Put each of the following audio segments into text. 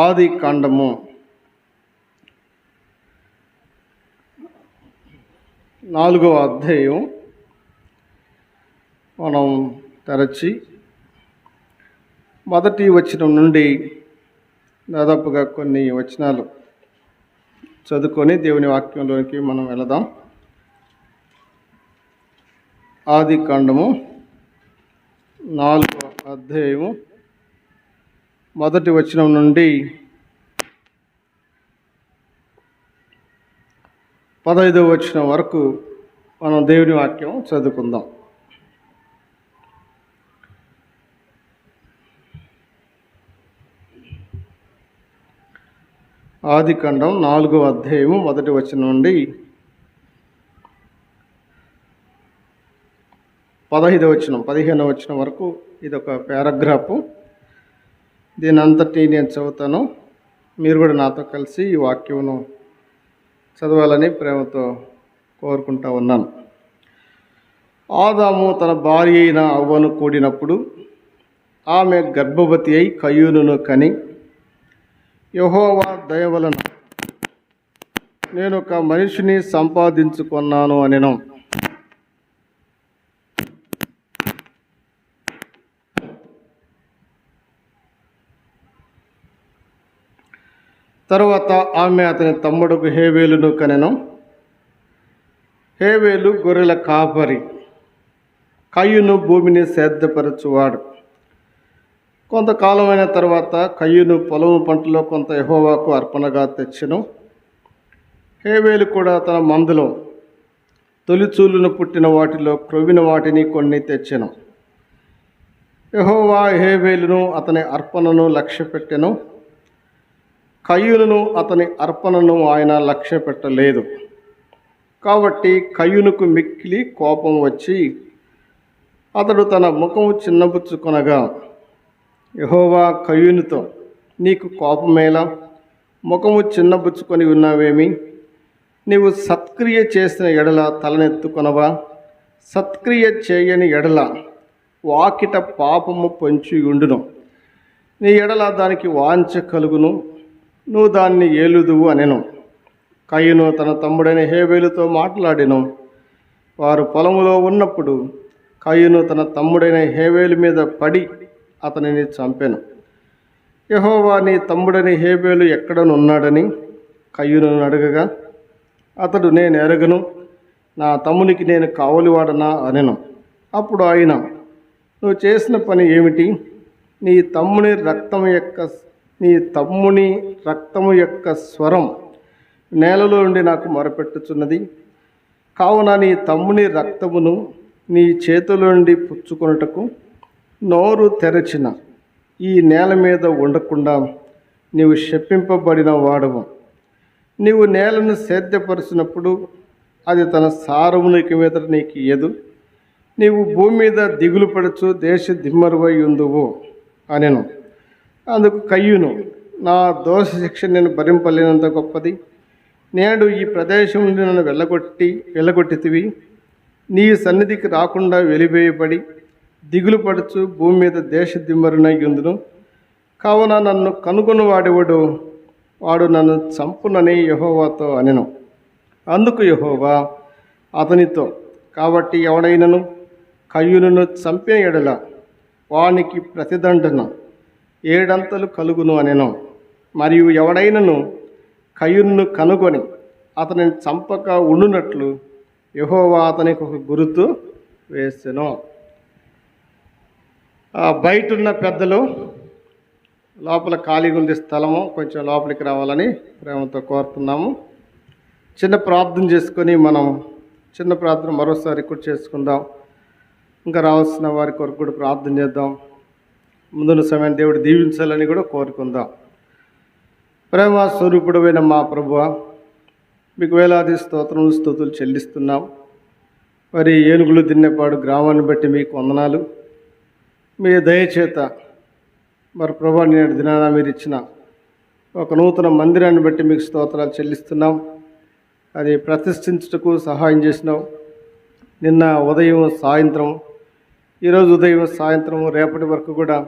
ఆది కాండము 4వ అధ్యాయం మనం తెరచి మొదటి వచనం నుండి దాదాపుగా కొన్ని వచనాలు చదువుకొని దేవుని వాక్యంలోనికి మనం వెళదాం. ఆది కాండము 4వ అధ్యాయము మొదటి వచనం నుండి 15వ వచనం వరకు మనం దేవుని వాక్యం చదువుకుందాం. ఆది కాండం 4వ అధ్యాయము మొదటి వచనం నుండి 15వ వచనం వరకు ఇది ఒక పారాగ్రాఫ్. దీని అంతటి నేను చదువుతాను. మీరు కూడా నాతో కలిసి ఈ వాక్యమును చదవాలని ప్రేమతో కోరుకుంటా ఉన్నాను. ఆదాము తన భార్య అయిన అవ్వను కూడినప్పుడు ఆమె గర్భవతి అయి కయ్యూనును కని, యెహోవా దయ వలన నేను ఒక మనిషిని సంపాదించుకున్నాను అనెను. తరువాత ఆమె అతని తమ్ముడుకు హేబేలును కనెను. హేబేలు గొర్రెల కాపరి, కయ్యూను భూమిని సేద్యపరచువాడు. కొంతకాలమైన తర్వాత కయ్యూను పొలము పంటలో కొంత యెహోవాకు అర్పణగా తెచ్చెను. హేబేలు కూడా తన మందులో తొలిచూలును పుట్టిన వాటిలో క్రొవ్విన వాటిని కొన్ని తెచ్చెను. యెహోవా హేబేలును అతని అర్పణను లక్ష్యపెట్టెను. కయ్యూనును అతని అర్పణను ఆయన లక్ష్య పెట్టలేదు. కాబట్టి కయ్యూనుకు మిక్కిలి కోపం వచ్చి అతడు తన ముఖము చిన్నబుచ్చుకొనగా, యెహోవా కయ్యూనుతో, నీకు కోపమేలా? ముఖము చిన్నబుచ్చుకొని ఉన్నావేమి? నీవు సత్క్రియ చేసిన ఎడల తలనెత్తుకొనవా? సత్క్రియ చేయని ఎడల వాకిట పాపము పొంచి ఉండును. నీ ఎడల దానికి వాంఛ కలుగును, నువ్వు దాన్ని ఏలుదువు అనెను. కయ్యూను తన తమ్ముడైన హేబేలుతో మాట్లాడెను. వారు పొలములో ఉన్నప్పుడు కయ్యూను తన తమ్ముడైన హేబేలు మీద పడి అతనిని చంపెను. యెహోవా నీ తమ్ముడైన హేబేలు ఎక్కడనున్నాడని కయ్యూను అడగగా, అతడు, నేను ఎరగను, నా తమ్మునికి నేను కావలివాడనా అనెను. అప్పుడు ఆయన, నువ్వు చేసిన పని ఏమిటి? నీ తమ్ముని రక్తము యొక్క స్వరం నేలలో నుండి నాకు మొరపెట్టుచున్నది. కావున నీ తమ్ముని రక్తమును నీ చేతుల నుండి పుచ్చుకొనుటకు నోరు తెరచిన ఈ నేల మీద ఉండకుండా నీవు శపింపబడిన వాడవు. నీవు నేలను సేద్యపరిచినప్పుడు అది తన సారమునికి మీద నీకు ఇయ్యదు. నీవు భూమి మీద దిగులు పడుచు దేశ దిమ్మరువై ఉందువు అనెను. అందుకు కయ్యూను, నా దోష శిక్ష నేను భరింపలేనంత గొప్పది. నేడు ఈ ప్రదేశం నుండి నన్ను వెళ్ళగొట్టితివి. నీ సన్నిధికి రాకుండా వెలివేయబడి దిగులు పడుచు భూమి మీద దేశ దిమ్మరునై ఉందును. కావున నన్ను కనుగొని వాడు నన్ను చంపునని యెహోవాతో అనెను. అందుకు యెహోవా అతనితో, కాబట్టి ఎవడైనను కయ్యూనును చంపిన ఎడల వానికి ప్రతిదండన 7 అంతలు కలుగును అనెను. మరియు ఎవడైనను కయ్యూనును కనుగొని అతనిని చంపక ఉండునట్లు యెహోవా అతనికి ఒక గుర్తు వేసెను. బయటున్న పెద్దలు, లోపల ఖాళీగా ఉంది స్థలము, కొంచెం లోపలికి రావాలని ప్రేమతో కోరుతున్నాము. చిన్న ప్రార్థన చేసుకొని మనం చిన్న ప్రార్థన మరోసారి కూడా చేసుకుందాం. ఇంకా రావాల్సిన వారి కొరకు కూడా ప్రార్థన చేద్దాం. ముందున్న సమయం దేవుడు దీవించాలని కూడా కోరుకుందాం. ప్రేమ స్వరూపుడమైన మా ప్రభువా, మీకు వేలాది స్తుతులు చెల్లిస్తున్నాం. మరి ఏనుగులు దిన్నెపాడు గ్రామాన్ని బట్టి మీకు వందనాలు. మీ దయచేత మరి ప్రభా, నేడు దినాన మీరు ఇచ్చిన ఒక నూతన మందిరాన్ని బట్టి మీకు స్తోత్రాలు చెల్లిస్తున్నాం. అది ప్రతిష్ఠించుటకు సహాయం చేసినావు. నిన్న ఉదయం సాయంత్రం, ఈరోజు ఉదయం సాయంత్రం, రేపటి వరకు కూడా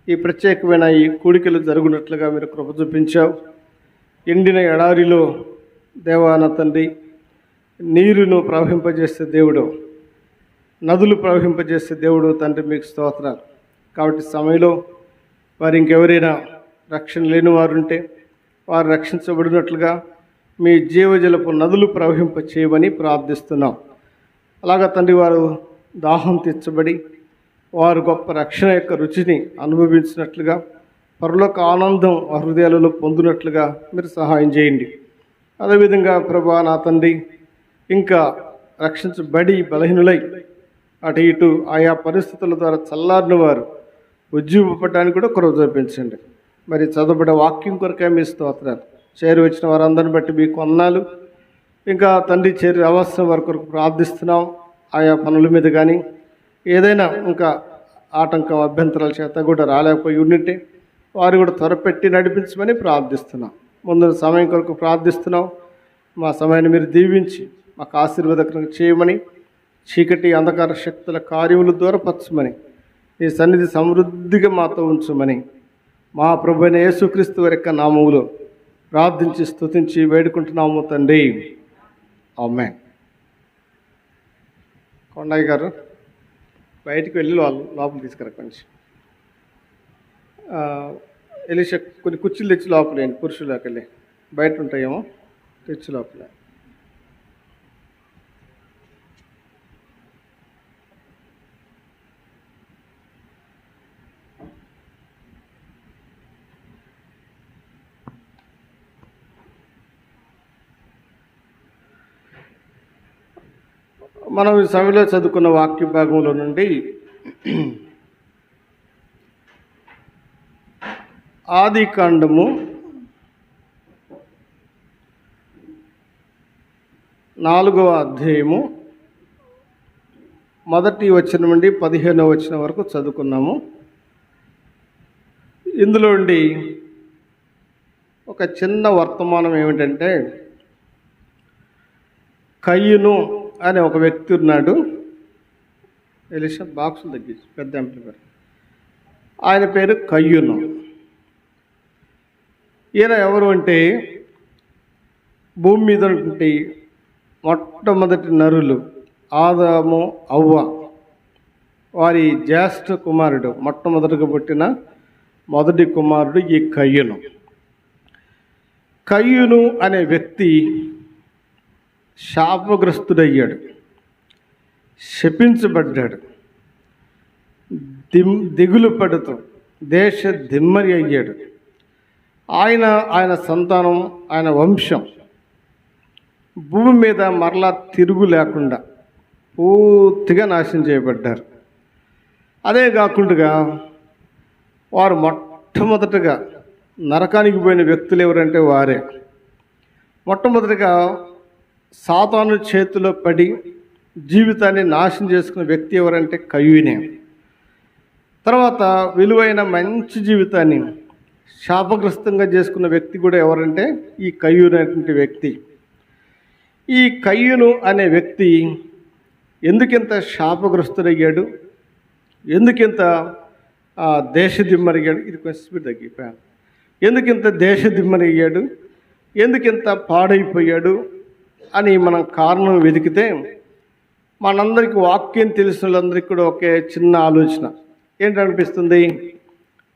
ఈ ప్రత్యేకమైన ఈ కూడికలు జరుగునట్లుగా మీరు కృప చూపించావు. ఎండిన ఎడారిలో దేవాన తండ్రి నీరును ప్రవహింపజేసే దేవుడు, నదులు ప్రవహింపజేసే దేవుడు తండ్రి, మీకు స్తోత్రాలు. కాబట్టి సమయంలో వారు ఇంకెవరైనా రక్షణ లేని వారు ఉంటే వారు రక్షించబడినట్లుగా మీ జీవజలపు నదులు ప్రవహింప చేయమని ప్రార్థిస్తున్నాం. అలాగా తండ్రి, వారు దాహం తీర్చబడి వారు గొప్ప రక్షణ యొక్క రుచిని అనుభవించినట్లుగా, పరలోక ఆనందం వారి హృదయాలలో పొందినట్లుగా మీరు సహాయం చేయండి. అదేవిధంగా ప్రభా నా తండ్రి, ఇంకా రక్షించబడి బలహీనులై అటు ఇటు ఆయా పరిస్థితుల ద్వారా చల్లారిన వారు ఉజ్జీవపడడానికి కూడా కృప చూపించండి. మరి చదవబడే వాక్యం కొరకే మీ స్తోత్రాలు. చేరి వచ్చిన వారందరిని బట్టి మీకు వందనాలు. ఇంకా తండ్రి చేరి అవసరం వారి కొరకు ప్రార్థిస్తున్నాం. ఆయా పనుల మీద కానీ ఏదైనా ఇంకా ఆటంకం అభ్యంతరాల చేత కూడా రాలేకపోయి ఉండింటే వారు కూడా త్వరపెట్టి నడిపించమని ప్రార్థిస్తున్నాం. ముందు సమయం కొరకు ప్రార్థిస్తున్నాం. మా సమయాన్ని మీరు దీవించి మాకు ఆశీర్వాదకరంగా చేయమని, చీకటి అంధకార శక్తుల కార్యములు దూరపరచమని, ఈ సన్నిధి సమృద్ధిగా మాతో ఉంచమని మా ప్రభువైన యేసుక్రీస్తు వారి యొక్క నామములో ప్రార్థించి స్తుతించి వేడుకుంటున్నాము తండ్రి. ఆమేన్. కొండయ్య గారు బయటికి వెళ్ళి వాళ్ళు లోపల తీసుకురా కొంచెం. ఎలిషా కొన్ని కుర్చీలు తెచ్చి లోపలేండి, పురుషులకు వెళ్ళి బయట ఉంటాయేమో తెచ్చి లోపల. మనం ఈ సమయంలో చదువుకున్న వాక్య భాగంలో నుండి ఆది కాండము 4వ అధ్యాయము 1వ వచనం నుండి 15వ వచనం వరకు చదువుకున్నాము. ఇందులో నుండి ఒక చిన్న వర్తమానం ఏమిటంటే, కయ్యూను అనే ఒక వ్యక్తి ఉన్నాడు. ఎలిషా బాక్సులు తగ్గించి పెద్ద ఎంప్లిఫైర్. ఆయన పేరు కయ్యూను. ఈయన ఎవరు అంటే, భూమి మీద ఉన్నటువంటి మొట్టమొదటి నరులు ఆదాము అవ్వ వారి జ్యేష్ఠ కుమారుడు, మొట్టమొదటిగా పుట్టిన మొదటి కుమారుడు ఈ కయ్యూను. కయ్యూను అనే వ్యక్తి శాపగ్రస్తుడయ్యాడు, శపించబడ్డాడు. దిగులు పడుతూ దేశ దిమ్మరి అయ్యాడు. ఆయన సంతానం, ఆయన వంశం భూమి మీద మరలా తిరుగు లేకుండా పూర్తిగా నాశనం చేయబడ్డారు. అదే కాకుండా వారు మొట్టమొదటగా నరకానికి పోయిన వ్యక్తులు ఎవరంటే వారే. మొట్టమొదటిగా సాతాను చేతిలో పడి జీవితాన్ని నాశనం చేసుకున్న వ్యక్తి ఎవరంటే కయ్యూనే. తర్వాత విలువైన మంచి జీవితాన్ని శాపగ్రస్తంగా చేసుకున్న వ్యక్తి కూడా ఎవరంటే ఈ కయ్యూను అనేటువంటి వ్యక్తి. ఈ కయ్యూను అనే వ్యక్తి ఎందుకింత శాపగ్రస్తుడయ్యాడు, ఎందుకింత దేశదిమ్మరిగాడు, ఇది కొంచెం స్పీడ్ తగ్గిపోయాను, ఎందుకింత దేశదిమ్మరయ్యాడు, ఎందుకింత పాడైపోయాడు అని మనం కారణం వెతికితే మనందరికీ వాక్యం తెలిసిన వాళ్ళందరికీ కూడా ఒకే చిన్న ఆలోచన ఏంటనిపిస్తుంది.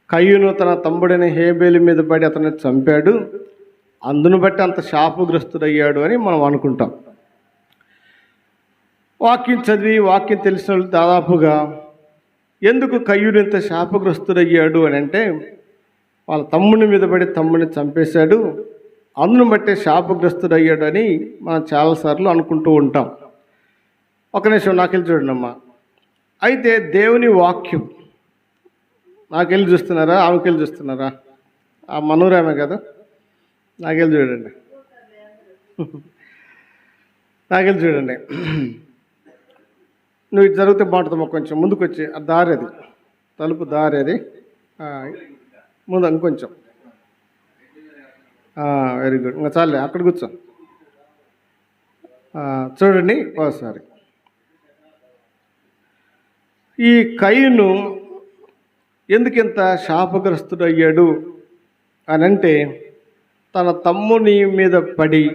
కయ్యూను తన తమ్ముడైన హేబేలు మీద పడి అతన్ని చంపాడు, అందును బట్టి అంత శాపగ్రస్తుడయ్యాడు అని మనం అనుకుంటాం. వాక్యం చదివి వాక్యం తెలిసిన వాళ్ళు దాదాపుగా ఎందుకు కయ్యూను ఇంత శాపగ్రస్తుడయ్యాడు అని అంటే, వాళ్ళ తమ్ముని మీద పడి తమ్ముడిని చంపేశాడు, అందును బట్టే శాపగ్రస్తుడయ్యాడు అని మనం చాలాసార్లు అనుకుంటూ ఉంటాం. ఒక నిమిషం నాకెళ్ళి చూడండి అమ్మా. అయితే దేవుని వాక్యం నాకెళ్ళి చూస్తున్నారా, ఆమెకెళ్ళి చూస్తున్నారా? ఆ మనూరామే కదా, నాకెళ్ళి చూడండి, నాకెళ్ళి చూడండి. నువ్వు ఇటు జరిగితే బాగుంటుందమ్మా, కొంచెం ముందుకు వచ్చి ఆ దారి, అది తలుపు దారి, అది ముందు ఇంకొంచెం. వెరీ గుడ్, ఇంకా చాలే, అక్కడ కూర్చో. చూడండి ఒకసారి. ఈ కయ్యూను ఎందుకింత శాపగ్రస్తుడయ్యాడు అని అంటే, తన తమ్ముని మీద పడి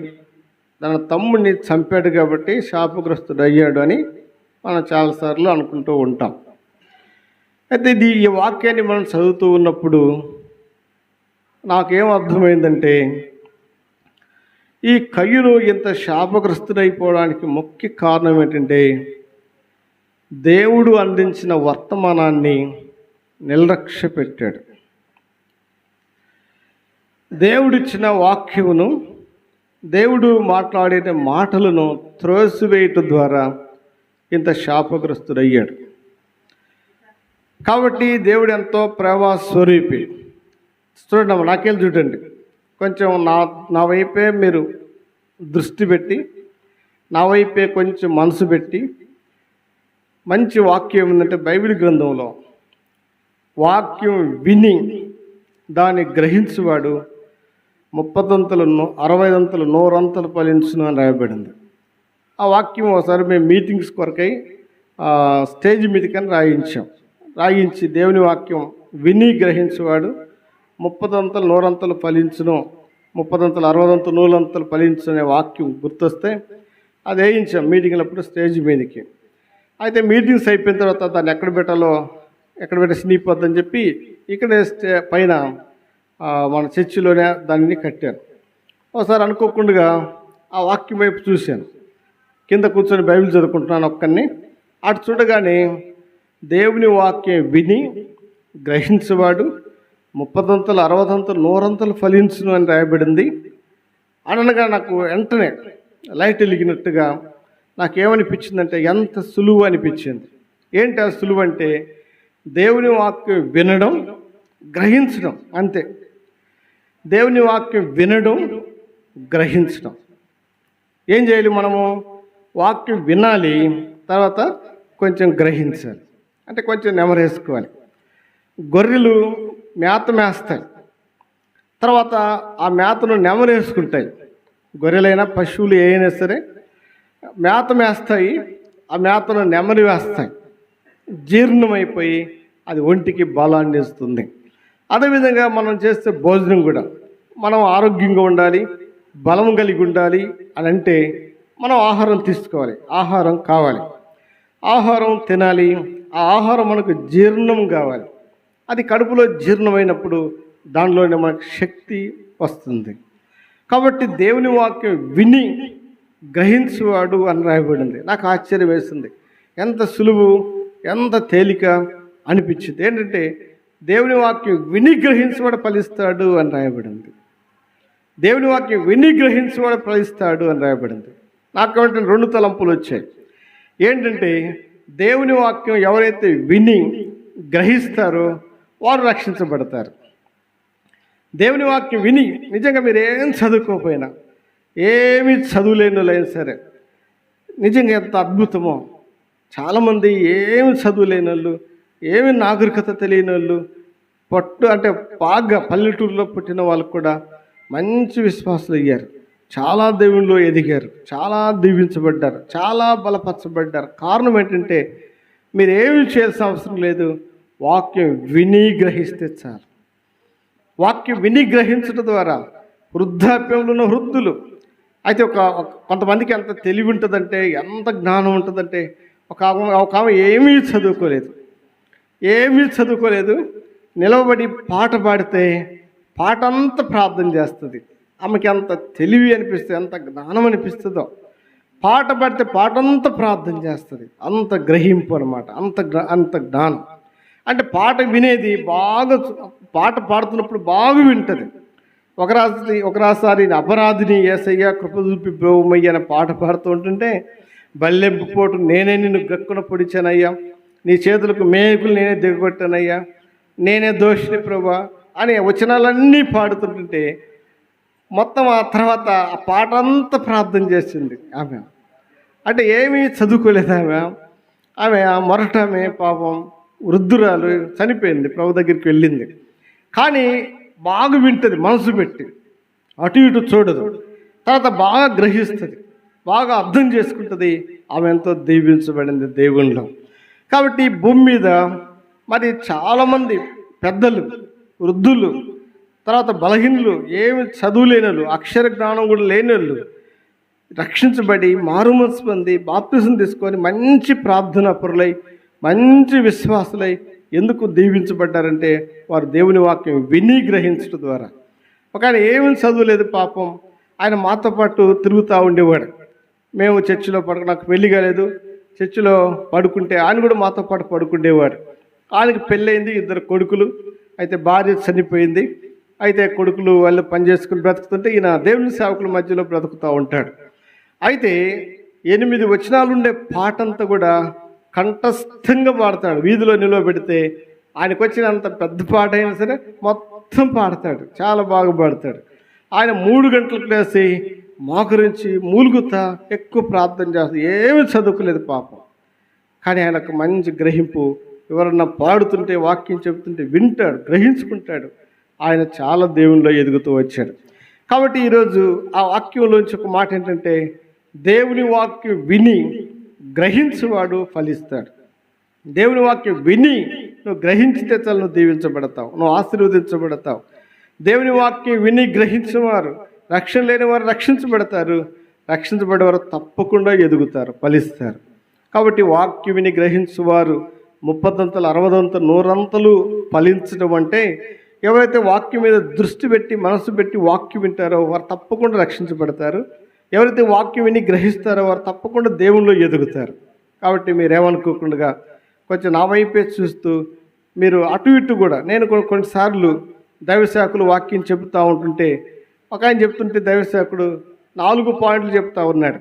తన తమ్ముడిని చంపాడు కాబట్టి శాపగ్రస్తుడయ్యాడు అని మనం చాలాసార్లు అనుకుంటూ ఉంటాం. అయితే ఈ వాక్యాన్ని మనం చదువుతూ ఉన్నప్పుడు నాకేం అర్థమైందంటే, ఈ కయ్యూను ఇంత శాపగ్రస్తుడైపోవడానికి ముఖ్య కారణం ఏంటంటే, దేవుడు అందించిన వర్తమానాన్ని నిర్లక్ష్య పెట్టాడు. దేవుడిచ్చిన వాక్యమును, దేవుడు మాట్లాడిన మాటలను త్రోసివేయటం ద్వారా ఇంత శాపగ్రస్తుడయ్యాడు. కాబట్టి దేవుడు ఎంతో ప్రేమ స్వరూపి. చూడండి, నాకెళ్ళి చూడండి, కొంచెం నా వైపే మీరు దృష్టి పెట్టి, నా వైపే కొంచెం మనసు పెట్టి, మంచి వాక్యం ఏంటంటే బైబిల్ గ్రంథంలో వాక్యం విని దాన్ని గ్రహించువాడు 30 అంతలు 60 అంతలు 100 అంతలు ఫలించును అని రాయబడింది. ఆ వాక్యం ఒకసారి మేము మీటింగ్స్ కొరకై స్టేజ్ మీదకని రాయించి దేవుని వాక్యం విని గ్రహించేవాడు 30 అంతలు 100 అంతలు ఫలించును, 30 అంతలు 60 అంతలు 100 అంతలు ఫలించును అనే వాక్యం గుర్తొస్తే అది వేయించాం మీటింగ్లప్పుడు స్టేజ్ మీదకి. అయితే మీటింగ్స్ అయిపోయిన తర్వాత దాన్ని ఎక్కడ పెట్టే స్నీపొద్దని చెప్పి ఇక్కడే పైన మన చర్చిలోనే దాన్ని కట్టాను. ఒకసారి అనుకోకుండా ఆ వాక్యం వైపు చూశాను. కింద కూర్చొని బైబిల్ చదువుకుంటున్నాను ఒక్కడిని. అటు చూడగానే దేవుని వాక్యం విని గ్రహించేవాడు 30 అంతలు 60 అంతలు 100 అంతలు ఫలించును అని రాయబడింది. అనగా నాకు వెంటనే లైట్ వెలిగినట్టుగా నాకేమనిపించిందంటే, ఎంత సులువు అనిపించింది. ఏంటి ఆ సులువు అంటే, దేవుని వాక్యం వినడం, గ్రహించడం, అంతే. దేవుని వాక్యం వినడం, గ్రహించడం. ఏం చేయాలి మనము? వాక్యం వినాలి, తర్వాత కొంచెం గ్రహించాలి, అంటే కొంచెం నెమరేసుకోవాలి. గొర్రెలు మేత మేస్తాయి, తర్వాత ఆ మేతను నెమరేసుకుంటాయి. గొర్రెలైనా పశువులు ఏమైనా సరే మేత మేస్తాయి, ఆ మేతను నెమరి వేస్తాయి. జీర్ణమైపోయి అది ఒంటికి బలాన్ని ఇస్తుంది. అదేవిధంగా మనం చేసే భోజనం కూడా మనం ఆరోగ్యంగా ఉండాలి, బలం కలిగి ఉండాలి అని అంటే మనం ఆహారం తీసుకోవాలి, ఆహారం కావాలి, ఆహారం తినాలి. ఆ ఆహారం మనకు జీర్ణం కావాలి. అది కడుపులో జీర్ణమైనప్పుడు దానిలోనే మనకు శక్తి వస్తుంది. కాబట్టి దేవుని వాక్యం విని గ్రహించువాడు అని రాయబడింది. నాకు ఆశ్చర్యం వేసింది. ఎంత సులువు, ఎంత తేలిక అనిపించింది. ఏంటంటే, దేవుని వాక్యం విని గ్రహించువాడు ఫలిస్తాడు అని రాయబడింది. దేవుని వాక్యం విని గ్రహించువాడు ఫలిస్తాడు అని రాయబడింది. నాకు వెంటనే 2 తలంపులు వచ్చాయి. ఏంటంటే, దేవుని వాక్యం ఎవరైతే విని గ్రహిస్తారో వారు రక్షించబడతారు. దేవుని వాక్యం విని, నిజంగా మీరు ఏం చదువుకోకపోయినా, ఏమి చదువులేనులైనా సరే, నిజంగా ఎంత అద్భుతమో. చాలామంది ఏమి చదువులేని వాళ్ళు, ఏమి నాగరికత తెలియని వాళ్ళు, అంటే బాగా పల్లెటూరులో పుట్టిన వాళ్ళు కూడా మంచి విశ్వాసులు అయ్యారు, చాలా దేవుళ్ళు ఎదిగారు, చాలా దీవించబడ్డారు, చాలా బలపరచబడ్డారు. కారణం ఏంటంటే, మీరు ఏమి చేయాల్సిన అవసరం లేదు, వాక్యం విని గ్రహిస్తే చాలు. వాక్యం విని గ్రహించడం ద్వారా వృద్ధాప్యంలో ఉన్న వృద్ధులు అయితే కొంతమందికి ఎంత తెలివి ఉంటుందంటే, ఎంత జ్ఞానం ఉంటుందంటే, ఒక ఆమె ఏమీ చదువుకోలేదు, నిలవబడి పాట పాడితే పాట అంతా ప్రార్థన చేస్తుంది. ఆమెకి ఎంత తెలివి అనిపిస్తుంది, ఎంత జ్ఞానం అనిపిస్తుందో. పాట పాడితే పాట అంతా ప్రార్థన చేస్తుంది. అంత గ్రహింపు అనమాట, అంత జ్ఞానం. అంటే పాట వినేది బాగా, పాట పాడుతున్నప్పుడు బాగా వింటుంది. ఒకరాసారి అపరాధిని యేసయ్య కృప చూపి బ్రోమయ్య అనే పాట పాడుతూ ఉంటుంటే, బల్లెంపు పోటు నేనే నిన్ను గక్కున పొడిచానయ్యా, నీ చేతులకు మేకులు నేనే దిగగొట్టానయ్యా, నేనే దోషిని ప్రభా అని వచనాలన్నీ పాడుతుంటుంటే, మొత్తం ఆ తర్వాత ఆ పాట అంతా ప్రార్థన చేసింది ఆమె. అంటే ఏమీ చదువుకోలేదు ఆమె మొరటామె పాపం వృద్ధురాలు చనిపోయింది, ప్రభు దగ్గరికి వెళ్ళింది. కానీ బాగా వింటుంది, మనసు పెట్టి అటు ఇటు చూడదు, తర్వాత బాగా గ్రహిస్తుంది, బాగా అర్థం చేసుకుంటుంది. ఆమె ఎంతో దీవించబడింది దేవునిలో. కాబట్టి భూమి మీద మరి చాలామంది పెద్దలు, వృద్ధులు, తర్వాత బలహీనులు, ఏమి చదువు లేనోళ్ళు, అక్షర జ్ఞానం కూడా లేనోళ్ళు రక్షించబడి మారుమనసు పొంది బాప్తిజం తీసుకొని మంచి ప్రార్థన పరులై మంచి విశ్వాసులై ఎందుకు దీవించబడ్డారంటే వారు దేవుని వాక్యం విని గ్రహించడం ద్వారా. ఒక ఆయన ఏమీ చదువులేదు పాపం, ఆయన మాతో పాటు తిరుగుతూ ఉండేవాడు. మేము చర్చిలో నాకు పెళ్లి కాలేదు, చర్చిలో పడుకుంటే ఆయన కూడా మాతో పాటు పడుకుండేవాడు. ఆయనకి పెళ్ళయింది, 2 కొడుకులు. అయితే భార్య చనిపోయింది. అయితే కొడుకులు వాళ్ళు పనిచేసుకుని బ్రతుకుతుంటే ఈయన దేవుని సేవకుల మధ్యలో బ్రతుకుతూ ఉంటాడు. అయితే 8 వచనాలు ఉండే పాటంతా కూడా కంఠస్థంగా పాడతాడు. వీధిలో నిలవబెడితే ఆయనకు వచ్చినంత పెద్ద పాట అయినా సరే మొత్తం పాడతాడు, చాలా బాగా పాడతాడు. ఆయన 3 గంటలకు లేసి మోకరించి మూలుగుతా ఎక్కువ ప్రార్థన చేస్తాడు. ఏమీ చదువుకోలేదు పాపం, కానీ ఆయనకు మంచి గ్రహింపు. ఎవరన్నా పాడుతుంటే వాక్యం చెబుతుంటే వింటాడు, గ్రహించుకుంటాడు. ఆయన చాలా దేవునిలో ఎదుగుతూ వచ్చాడు. కాబట్టి ఈరోజు ఆ వాక్యంలోంచి ఒక మాట ఏంటంటే, దేవుని వాక్యం విని గ్రహించువాడు ఫలిస్తాడు. దేవుని వాక్యం విని నువ్వు గ్రహించితే చాలు, నువ్వు దీవించబడతావు, నువ్వు ఆశీర్వదించబడతావు. దేవుని వాక్యం విని గ్రహించేవారు, రక్షణ లేని వారు రక్షించబడతారు, రక్షించబడేవారు తప్పకుండా ఎదుగుతారు, ఫలిస్తారు. కాబట్టి వాక్యం విని గ్రహించువారు 30 60 100 ఫలించడం అంటే, ఎవరైతే వాక్యం మీద దృష్టి పెట్టి మనసు పెట్టి వాక్యం వింటారో వారు తప్పకుండా రక్షించబడతారు. ఎవరైతే వాక్యం విని గ్రహిస్తారో వారు తప్పకుండా దేవునిలో ఎదుగుతారు. కాబట్టి మీరేమనుకోకుండా కొంచెం నా వైపే చూస్తూ మీరు అటు ఇటు కూడా, నేను కొన్నిసార్లు దైవసేవకులు వాక్యం చెబుతూ ఉంటుంటే, ఒక ఆయన చెప్తుంటే దైవసేవకుడు 4 పాయింట్లు చెప్తా ఉన్నాడు.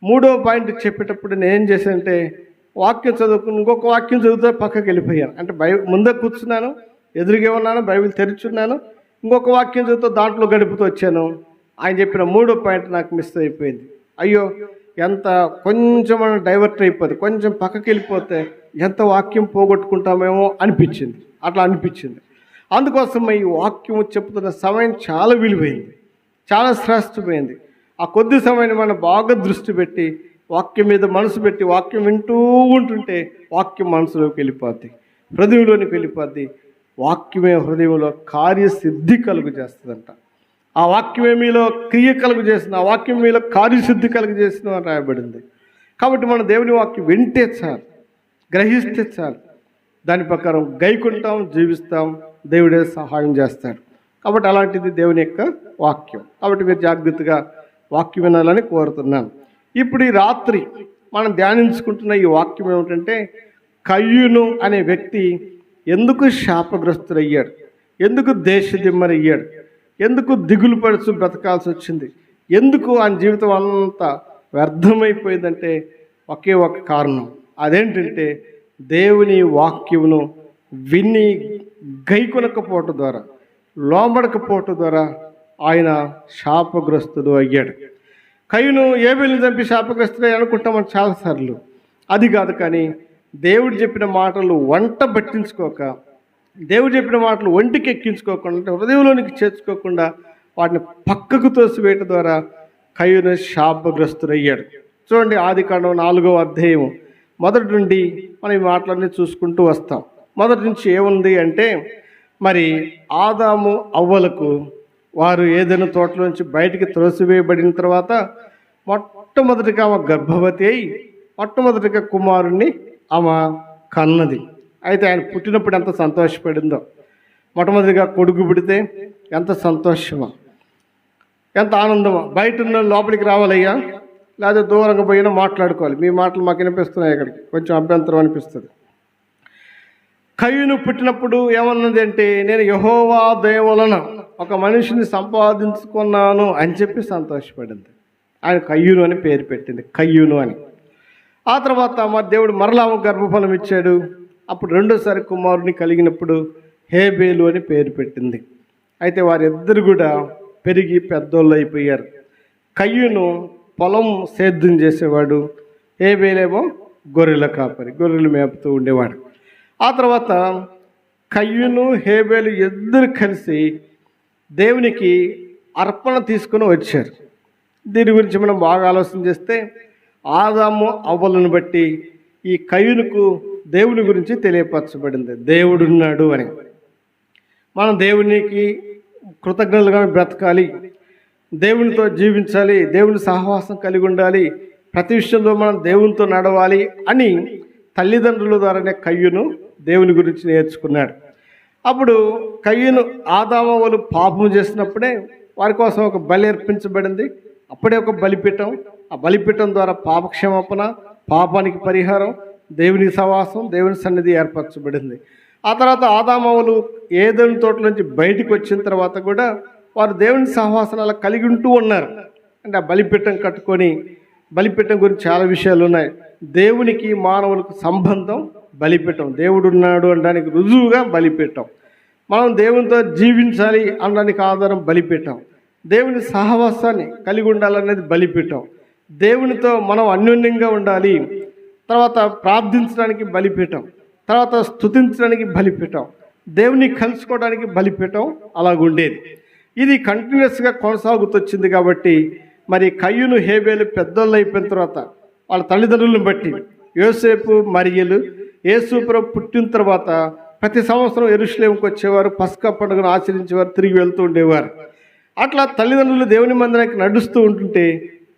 3వ పాయింట్ చెప్పేటప్పుడు నేనేం చేశానంటే, వాక్యం చదువుకుని ఇంకొక వాక్యం చదువుతా పక్కకి వెళ్ళిపోయాను. అంటే ముందే కూర్చున్నాను, ఎదురుగా ఉన్నాను, బైబిల్ తెరుచున్నాను, ఇంకొక వాక్యం చదువుతూ దాంట్లో గడుపుతూ వచ్చాను. ఆయన చెప్పిన 3వ పాయింట్ నాకు మిస్ అయిపోయింది. అయ్యో, ఎంత కొంచెం మనం డైవర్ట్ అయిపోతే, కొంచెం పక్కకి వెళ్ళిపోతే ఎంత వాక్యం పోగొట్టుకుంటామేమో అనిపించింది. అట్లా అనిపించింది. అందుకోసం ఈ వాక్యం చెప్తున్న సమయం చాలా విలువైంది, చాలా శ్రేష్టమైంది. ఆ కొద్ది సమయాన్ని మనం బాగా దృష్టి పెట్టి వాక్యం మీద మనసు పెట్టి వాక్యం వింటూ ఉంటుంటే వాక్యం మనసులోకి వెళ్ళిపోద్ది, హృదయంలోనికి వెళ్ళిపోద్ది. వాక్యమే హృదయంలో కార్యసిద్ధి కలుగు చేస్తుందంట. ఆ వాక్యమే మీలో క్రియ కలుగు చేసిన, ఆ వాక్యం మీలో కార్యసిద్ధి కలుగు చేసిన అని రాయబడింది. కాబట్టి మనం దేవుని వాక్యం వింటే చాలు, గ్రహిస్తే చాలు, దాని ప్రకారం గైకుంటాం, జీవిస్తాం, దేవుడే సహాయం చేస్తాడు. కాబట్టి అలాంటిది దేవుని యొక్క వాక్యం. కాబట్టి మీరు జాగ్రత్తగా వాక్యం వినాలని కోరుతున్నాను. ఇప్పుడు ఈ రాత్రి మనం ధ్యానించుకుంటున్న ఈ వాక్యం ఏమిటంటే, కయ్యూను అనే వ్యక్తి ఎందుకు శాపగ్రస్తుడయ్యాడు, ఎందుకు దేశదిమ్మరయ్యాడు, ఎందుకు దిగులు పడుచు బ్రతకాల్సి వచ్చింది, ఎందుకు ఆయన జీవితం అంతా వ్యర్థమైపోయిందంటే ఒకే ఒక కారణం. అదేంటంటే దేవుని వాక్యమును విని గైకొనకపోవటం ద్వారా, లోబడకపోవటం ద్వారా ఆయన శాపగ్రస్తుడు అయ్యాడు. కయ్యూను హేబేలుని చంపి శాపగ్రస్తుడే అనుకుంటామని చాలాసార్లు. అది కాదు, కానీ దేవుడు చెప్పిన మాటలు వంట పట్టించుకోక, దేవుడు చెప్పిన మాటలు ఒంటికి ఎక్కించుకోకుండా, హృదయంలోనికి చేర్చుకోకుండా వాటిని పక్కకు తోసివేయటం ద్వారా కయ్యూను శాపగ్రస్తుడయ్యాడు. చూడండి, ఆదికాండం 4వ అధ్యాయం మొదటి నుండి మనం ఈ మాటలన్నీ చూసుకుంటూ వస్తాం. మొదటి నుంచి ఏముంది అంటే, మరి ఆదాము అవ్వలకు వారు ఏదైనా తోటలోంచి బయటికి త్రోసివేయబడిన తర్వాత మొట్టమొదటిగా ఆమె గర్భవతి అయి మొట్టమొదటిగా కుమారుణ్ణి ఆమె కన్నది. అయితే ఆయన పుట్టినప్పుడు ఎంత సంతోషపడిందో, మొట్టమొదటిగా కొడుకు పుడితే ఎంత సంతోషమో, ఎంత ఆనందమో. బయట ఉన్న లోపలికి రావాలయ్యా, లేదా దూరంగా పోయినా మాట్లాడుకోవాలి. మీ మాటలు మాకు వినిపిస్తున్నాయి, ఇక్కడికి కొంచెం అభ్యంతరం అనిపిస్తుంది. కయ్యూను పుట్టినప్పుడు ఏమన్నది అంటే, నేను యెహోవా దయ వలన ఒక మనిషిని సంపాదించుకున్నాను అని చెప్పి సంతోషపడింది. ఆయన కయ్యూను అని పేరు పెట్టింది, కయ్యూను అని. ఆ తర్వాత మరి దేవుడు మరలా గర్భఫలం ఇచ్చాడు. అప్పుడు రెండోసారి కుమారుని కలిగినప్పుడు హేబేలు అని పేరు పెట్టింది. అయితే వారిద్దరు కూడా పెరిగి పెద్దోళ్ళు అయిపోయారు. కయ్యూను పొలం సేద్యం చేసేవాడు, హేబేలేమో గొర్రెల కాపరి, గొర్రెలు మేపుతూ ఉండేవాడు. ఆ తర్వాత కయ్యూను హేబేలు ఇద్దరు కలిసి దేవునికి అర్పణ తీసుకుని వచ్చారు. దీని గురించి మనం బాగా ఆలోచన చేస్తే, ఆదాము అవ్వలను బట్టి ఈ కయ్యూనుకు దేవుని గురించి తెలియపరచబడింది, దేవుడున్నాడు అని. మనం దేవునికి కృతజ్ఞతలుగా బ్రతకాలి, దేవునితో జీవించాలి, దేవుని సహవాసం కలిగి ఉండాలి, ప్రతి విషయంలో మనం దేవునితో నడవాలి అని తల్లిదండ్రుల ద్వారానే కయ్యూను దేవుని గురించి నేర్చుకున్నాడు. అప్పుడు కయ్యూను ఆదామవ్వలు పాపం చేసినప్పుడే వారి కోసం ఒక బలి అర్పించబడింది. అప్పుడే ఒక బలిపీఠం, ఆ బలిపీఠం ద్వారా పాపక్షమాపణ, పాపానికి పరిహారం, దేవుని సహవాసం, దేవుని సన్నిధి ఏర్పరచబడింది. ఆ తర్వాత ఆదామవ్వలు ఏదైనా తోట నుంచి బయటికి వచ్చిన తర్వాత కూడా వారు దేవుని సహవాసనాలు కలిగి ఉంటూ ఉన్నారు. అంటే ఆ బలిపీఠం కట్టుకొని, బలిపీఠం గురించి చాలా విషయాలు ఉన్నాయి. దేవునికి మానవులకు సంబంధం బలిపీఠం, దేవుడు ఉన్నాడు అనడానికి రుజువుగా బలిపీఠం. మనం దేవునితో జీవించాలి అనడానికి ఆధారం బలిపీఠం. దేవుని సహవాసాన్ని కలిగి ఉండాలనేది బలిపీఠం. దేవునితో మనం అన్యోన్యంగా ఉండాలి, తర్వాత ప్రార్థించడానికి బలిపీఠం, తర్వాత స్తుతించడానికి బలిపీఠం, దేవుని కలుసుకోవడానికి బలిపీఠం అలాగుండేది. ఇది కంటిన్యూస్గా కొనసాగుతొచ్చింది. కాబట్టి మరి కయ్యూను హేబేలు పెద్దోళ్ళు అయిపోయిన తర్వాత వాళ్ళ తల్లిదండ్రులను బట్టి యోసేపు మరియలు యేసుప్రభు పుట్టిన తర్వాత ప్రతి సంవత్సరం యెరూషలేముకు వచ్చేవారు, పస్కా పండుగను ఆచరించేవారు, తిరిగి వెళ్తూ ఉండేవారు. అట్లా తల్లిదండ్రులు దేవుని మందిరానికి నడుస్తూ ఉంటుంటే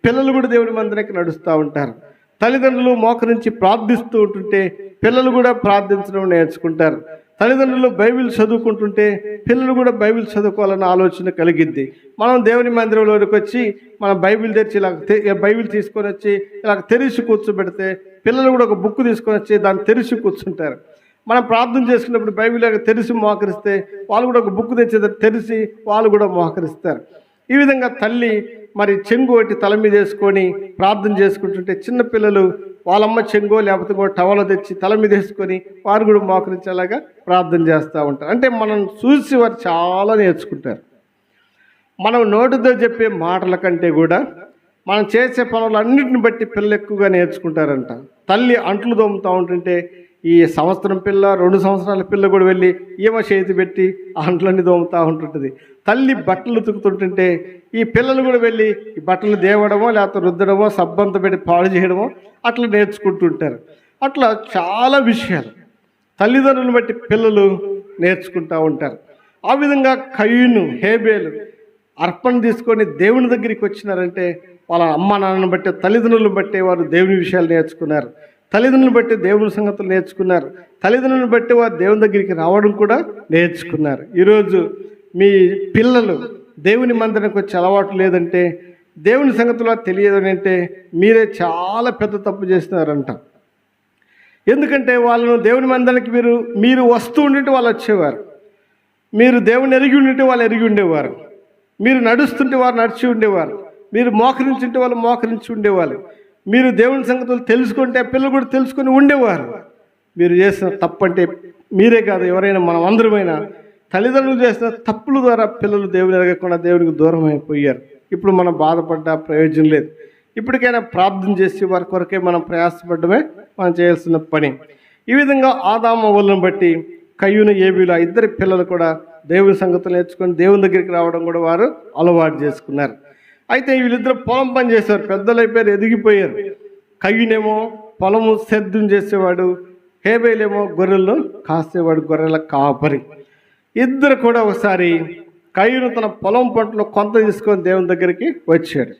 పిల్లలు కూడా దేవుని మందిరానికి నడుస్తూ ఉంటారు. తల్లిదండ్రులు మోకరించి ప్రార్థిస్తూ ఉంటుంటే పిల్లలు కూడా ప్రార్థించడం నేర్చుకుంటారు. తల్లిదండ్రులు బైబిల్ చదువుకుంటుంటే పిల్లలు కూడా బైబిల్ చదువుకోవాలన్న ఆలోచన కలిగిద్ది. మనం దేవుని మందిరంలోకి వచ్చి మన బైబిల్ తెరిచి బైబిల్ తీసుకొని వచ్చి ఇలా తెరిచి కూర్చోబెడితే పిల్లలు కూడా ఒక బుక్ తీసుకొని వచ్చి దాన్ని తెరిచి కూర్చుంటారు. మనం ప్రార్థన చేసుకున్నప్పుడు బైబిల్ తెరిచి మోకరిస్తే వాళ్ళు కూడా ఒక బుక్ తెచ్చి తెరిచి వాళ్ళు కూడా మోకరిస్తారు. ఈ విధంగా తల్లి మరి చెంగు ఒకటి తల మీద వేసుకొని ప్రార్థన చేసుకుంటుంటే చిన్నపిల్లలు వాళ్ళమ్మ చెంగో లేకపోతే కూడా టవలో తెచ్చి తల మీద వేసుకొని వారు కూడా మోకరించేలాగా ప్రార్థన చేస్తూ ఉంటారు. అంటే మనం చూసి వారు చాలా నేర్చుకుంటారు. మనం నోటితో చెప్పే మాటల కంటే కూడా మనం చేసే పనులన్నింటిని బట్టి పిల్లలు ఎక్కువగా నేర్చుకుంటారంట. తల్లి అంట్లు తోముతూ ఉంటుంటే ఈ సంవత్సరం పిల్ల, 2 సంవత్సరాల పిల్ల కూడా వెళ్ళి ఏమో చేతి పెట్టి ఆ అంట్లన్నీ తోముతూ ఉంటుంటుంది. తల్లి బట్టలు ఉతుకుతుంటుంటే ఈ పిల్లలు కూడా వెళ్ళి ఈ బట్టలు దేవడమో లేకపోతే రుద్దడమో సబ్బంత పెట్టి పాడు చేయడమో అట్లా నేర్చుకుంటుంటారు. అట్లా చాలా విషయాలు తల్లిదండ్రులను బట్టి పిల్లలు నేర్చుకుంటూ ఉంటారు. ఆ విధంగా కయ్యూను హేబేలు అర్పణ తీసుకొని దేవుని దగ్గరికి వచ్చినారంటే వాళ్ళ అమ్మ నాన్నను బట్టి, తల్లిదండ్రులను బట్టి వారు దేవుని విషయాలు నేర్చుకున్నారు. తల్లిదండ్రులను బట్టి దేవుని సంగతులు నేర్చుకున్నారు. తల్లిదండ్రులను బట్టి వారు దేవుని దగ్గరికి రావడం కూడా నేర్చుకున్నారు. ఈరోజు మీ పిల్లలు దేవుని మందిరానికి వచ్చే అలవాటు లేదంటే, దేవుని సంగతులు తెలియదని అంటే మీరే చాలా పెద్ద తప్పు చేస్తున్నారంట. ఎందుకంటే వాళ్ళను దేవుని మందిరానికి మీరు వస్తూ ఉండింటే వాళ్ళు వచ్చేవారు, మీరు దేవుని ఎరిగి ఉండింటే వాళ్ళు ఎరిగి ఉండేవారు, మీరు నడుస్తుంటే వారు నడిచి ఉండేవారు, మీరు మోకరించుంటే వాళ్ళు మోకరించి ఉండేవారు, మీరు దేవుని సంగతులు తెలుసుకుంటే పిల్లలు కూడా తెలుసుకొని ఉండేవారు. మీరు చేసిన తప్పు అంటే మీరే కాదు, ఎవరైనా మనం అందరమైనా తల్లిదండ్రులు చేసిన తప్పుల ద్వారా పిల్లలు దేవుని ఎరగకుండా దేవునికి దూరం అయిపోయారు. ఇప్పుడు మనం బాధపడ్డా ప్రయోజనం లేదు. ఇప్పటికైనా ప్రార్థన చేసి వారి కొరకే మనం ప్రయాసపడమే మనం చేయాల్సిన పని. ఈ విధంగా ఆదాము అవ్వలను బట్టి కయ్యూను హేబేలు ఇద్దరి పిల్లలు కూడా దేవుని సంగతులు నేర్చుకొని దేవుని దగ్గరికి రావడం కూడా వారు అలవాటు చేసుకున్నారు. అయితే వీళ్ళిద్దరు పొలం పని చేసేవారు, పెద్దలు అయిపోయారు, ఎదిగిపోయారు. కయ్యూనేమో పొలము సేద్యం చేసేవాడు, హేబేలేమో గొర్రెలను కాసేవాడు, గొర్రెల కాపరి. ఇద్దరు కూడా ఒకసారి కయ్యూను తన పొలం పంటలో కొంత తీసుకొని దేవుని దగ్గరికి వచ్చాడు.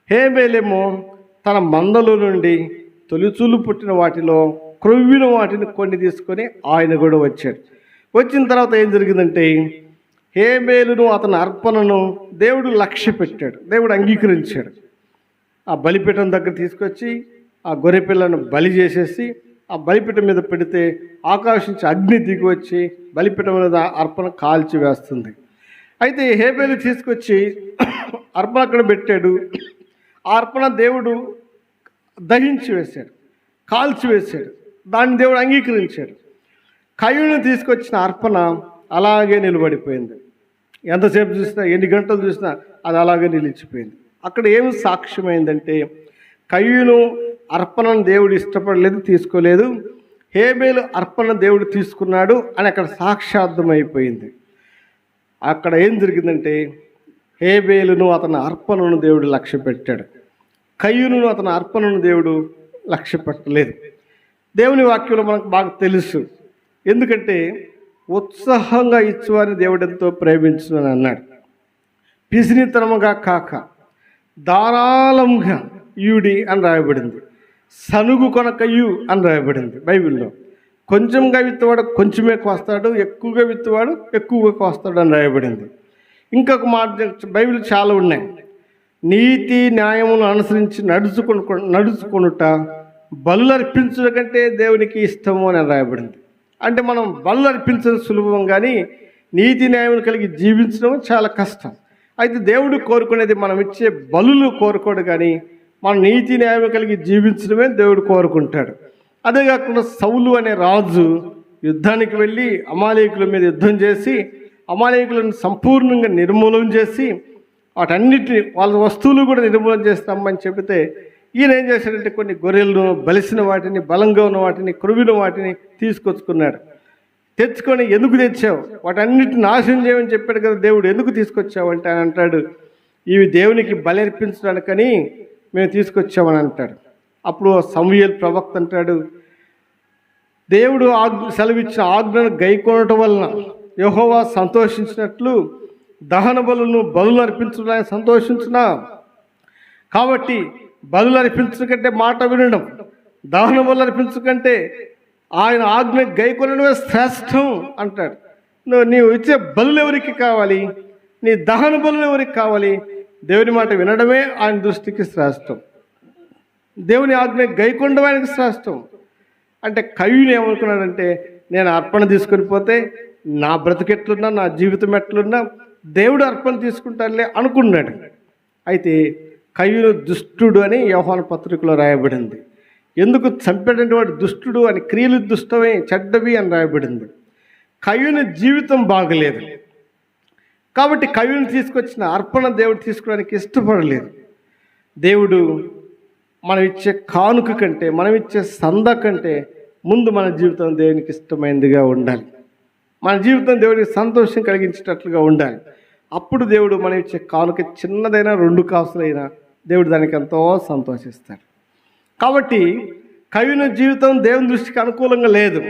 హేబేలేమో తన మందలో నుండి తొలిచూలు పుట్టిన వాటిలో క్రొవ్విన వాటిని కొన్ని తీసుకొని ఆయన కూడా వచ్చాడు. వచ్చిన తర్వాత ఏం జరిగిందంటే హేబేలును అతని అర్పణను దేవుడు లక్ష్య పెట్టాడు, దేవుడు అంగీకరించాడు. ఆ బలిపీఠం దగ్గర తీసుకొచ్చి ఆ గొర్రె పిల్లను బలి చేసేసి ఆ బలిపీఠం మీద పెడితే ఆకాశం నుంచి అగ్ని దిగి వచ్చి బలిపీఠం మీద అర్పణ కాల్చి వేస్తుంది. అయితే హేబేలు తీసుకొచ్చి అర్పణ అక్కడ పెట్టాడు. ఆ అర్పణ దేవుడు దహించి వేశాడు, కాల్చి వేశాడు, దాన్ని దేవుడు అంగీకరించాడు. కయ్యూను తీసుకొచ్చిన అర్పణ అలాగే నిలబడిపోయింది. ఎంతసేపు చూసినా, ఎన్ని గంటలు చూసినా అది అలాగే నిలిచిపోయింది. అక్కడ ఏమి సాక్ష్యమైందంటే కయ్యూను అర్పణను దేవుడు ఇష్టపడలేదు, తీసుకోలేదు. హేబేలు అర్పణ దేవుడు తీసుకున్నాడు అని అక్కడ సాక్షార్థమైపోయింది. అక్కడ ఏం జరిగిందంటే హేబేలును అతని అర్పణను దేవుడు లక్ష్య పెట్టాడు, కయ్యూను అతని అర్పణను దేవుడు లక్ష్య పెట్టలేదు. దేవుని వాక్యంలో మనకు బాగా తెలుసు. ఎందుకంటే ఉత్సాహంగా ఇచ్చువారిని దేవుడు ఎంతో ప్రేమించునని అన్నాడు. పిసినితనముగా కాక ధారాళంగా ఇయుడి అని రాయబడింది. సనుగు కొనకయు అని రాయబడింది బైబిల్లో. కొంచెంగా విత్తువాడు కొంచెమే కోస్తాడు, ఎక్కువగా విత్తువాడు ఎక్కువగా కోస్తాడు అని రాయబడింది. ఇంకొక మాట బైబిల్ చాలా ఉన్నాయి. నీతి న్యాయమును అనుసరించి నడుచుకొనుట బలులు అర్పించుట కంటే దేవునికి ఇష్టము అని రాయబడింది. అంటే మనం బలులు అర్పించడం సులభం, కానీ నీతి న్యాయమును కలిగి జీవించడం చాలా కష్టం. అయితే దేవుడు కోరుకునేది మనం ఇచ్చే బలులు కోరుకోడు, కానీ మన నీతి న్యాయం కలిగి జీవించడమే దేవుడు కోరుకుంటాడు. అదే కాకుండా సౌలు అనే రాజు యుద్ధానికి వెళ్ళి అమాలేకుల మీద యుద్ధం చేసి అమాలేకులను సంపూర్ణంగా నిర్మూలన చేసి వాటన్నిటిని వాళ్ళ వస్తువులు కూడా నిర్మూలన చేస్తామని చెబితే ఈయన ఏం చేశాడంటే కొన్ని గొర్రెలను, బలిసిన వాటిని, బలంగా ఉన్న వాటిని, క్రొవిన వాటిని తీసుకొచ్చుకున్నాడు. తెచ్చుకొని ఎందుకు తెచ్చావు, వాటన్నిటిని నాశనం చేయమని చెప్పాడు కదా దేవుడు, ఎందుకు తీసుకొచ్చావు అంటే ఆయన అంటాడు, ఇవి దేవునికి బలి అర్పించడానికని మేము తీసుకొచ్చామని అంటాడు. అప్పుడు సమూయేలు ప్రవక్త అంటాడు, దేవుడు సెలవిచ్చిన ఆజ్ఞను గైకొనటం వలన యెహోవా సంతోషించినట్లు దహన బలులను అర్పించడానికి సంతోషించునా, కాబట్టి బలులు అర్పించడం కంటే మాట వినడం, దహన బలులు అర్పించడం కంటే ఆయన ఆజ్ఞ గైకొనడమే శ్రేష్టం అంటాడు. నీవు ఇచ్చే బలులు ఎవరికి కావాలి, నీ దహన బలులు ఎవరికి కావాలి, దేవుని మాట వినడమే ఆయన దృష్టికి శ్రేష్టం. దేవుని ఆజ్ఞ గైకొనడం ఆయనకి శ్రేష్టం. అంటే కయ్యూని ఏమనుకున్నాడంటే, నేను అర్పణ తీసుకొని పోతే నా బ్రతికెట్లున్నా, నా జీవితం ఎట్లున్నా దేవుడు అర్పణ తీసుకుంటారులే అనుకున్నాడు. అయితే కయ్యూను దుష్టుడు అని యోహాను పత్రికలో రాయబడింది. ఎందుకు చంపాడంటే వాడు దుష్టుడు అని, క్రియలు దుష్టమే చెడ్డవి అని రాయబడింది. కయ్యూని జీవితం బాగలేదు కాబట్టి కయ్యూని తీసుకొచ్చిన అర్పణ దేవుడు తీసుకోవడానికి ఇష్టపడలేదు. దేవుడు మనం ఇచ్చే కానుక కంటే, మనం ఇచ్చే సంద కంటే ముందు మన జీవితం దేవునికి ఇష్టమైనదిగా ఉండాలి. మన జీవితం దేవుడికి సంతోషం కలిగించేటట్లుగా ఉండాలి. అప్పుడు దేవుడు మనం ఇచ్చే కానుక చిన్నదైనా 2 కాసులైనా దేవుడు దానికి ఎంతో సంతోషిస్తాడు. కాబట్టి కయ్యూని జీవితం దేవుని దృష్టికి అనుకూలంగా లేదు.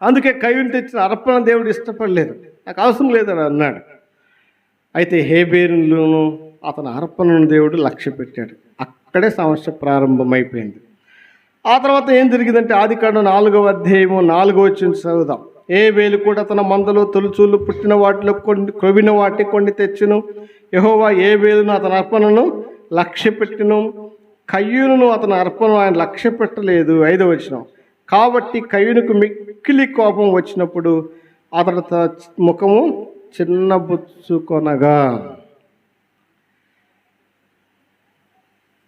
అందుకే కయ్యూని తెచ్చిన అర్పణ దేవుడు ఇష్టపడలేదు, నాకు అవసరం లేదని అన్నాడు. అయితే హేబేలును అతని అర్పణను దేవుడు లక్ష్య పెట్టాడు. అక్కడే సమస్య ప్రారంభమైపోయింది. ఆ తర్వాత ఏం జరిగిందంటే ఆదికాండం 4వ అధ్యాయము 4వ వచనం చదువుదాం. హేబేలు కూడా తన మందలో తొలుచూలు పుట్టిన వాటిలో కొన్ని క్రొవిన వాటి కొన్ని తెచ్చును. యెహోవా హేబేలును అతని అర్పణను లక్ష్య పెట్టెను, కయ్యూనును అతని అర్పణను ఆయన లక్ష్య పెట్టలేదు. 5వ వచనం. కాబట్టి కయ్యూనుకు మిక్కిలి కోపం వచ్చినప్పుడు అతడు ముఖము చిన్నబుచ్చుకొనగా.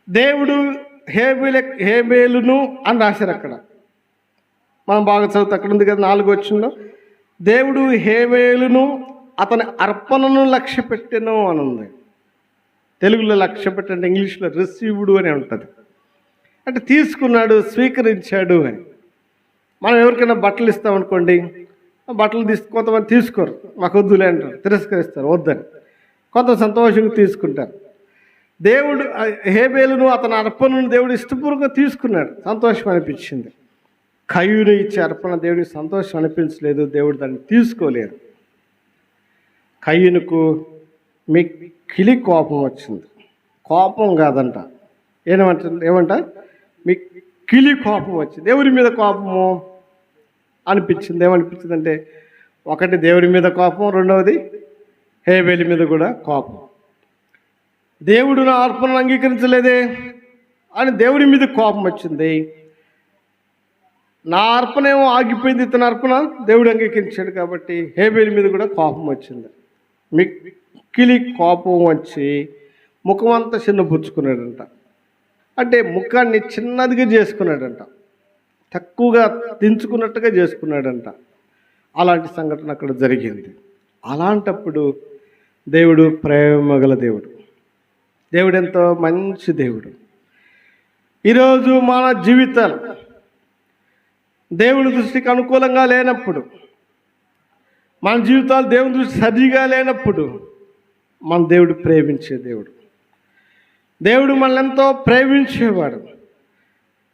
దేవుడు హేబేలును అని రాశారు అక్కడ, మనం బాగా చదువుతా, అక్కడ ఉంది కదా 4వ వచనంలో, దేవుడు హేబేలును అతని అర్పణను లక్ష్య పెట్టెను అని ఉంది. తెలుగులో లక్ష్య పెట్టండి, ఇంగ్లీష్లో రిసీవ్డ్ అని ఉంటుంది. అంటే తీసుకున్నాడు, స్వీకరించాడు అని. మనం ఎవరికైనా బట్టలు ఇస్తామనుకోండి, బట్టలు కొంతమంది తీసుకోరు, మాకు వద్దులే అంటారు, తిరస్కరిస్తారు, వద్దని. కొంత సంతోషంగా తీసుకుంటారు. దేవుడు హేబేలును అతని అర్పణను దేవుడు ఇష్టపూర్వకంగా తీసుకున్నాడు, సంతోషం అనిపించింది. కయ్యూను ఇచ్చే అర్పణ దేవుడికి సంతోషం అనిపించలేదు, దేవుడు దాన్ని తీసుకోలేదు. కయ్యూనుకు మిక్కిలి కోపం వచ్చింది. కోపం కాదంట, ఏమంట మిక్కిలి కోపం వచ్చింది. దేవుడి మీద కోపము అనిపించింది. ఏమనిపించింది అంటే, ఒకటి దేవుడి మీద కోపం, రెండవది హేబేలు మీద కూడా కోపం. దేవుడు నా అర్పణను అంగీకరించలేదే అని దేవుడి మీద కోపం వచ్చింది. నా అర్పణ ఏమో ఆగిపోయింది, ఇతని అర్పణ దేవుడు అంగీకరించాడు కాబట్టి హేబేలు మీద కూడా కోపం వచ్చింది. మిక్కిలి కోపం వచ్చి ముఖం అంతా చిన్నపుచ్చుకున్నాడంట. అంటే ముఖాన్ని చిన్నదిగా చేసుకున్నాడంట, తక్కువగా దించుకున్నట్టుగా చేసుకున్నాడంట. అలాంటి సంఘటన అక్కడ జరిగింది. అలాంటప్పుడు దేవుడు ప్రేమగల దేవుడు, దేవుడు ఎంతో మంచి దేవుడు. ఈరోజు మన జీవితాలు దేవుని దృష్టికి అనుకూలంగా లేనప్పుడు, మన జీవితాలు దేవుని దృష్టి సరిగా లేనప్పుడు, మన దేవుడు ప్రేమించే దేవుడు. దేవుడు మనల్ని ఎంతో ప్రేమించేవాడు,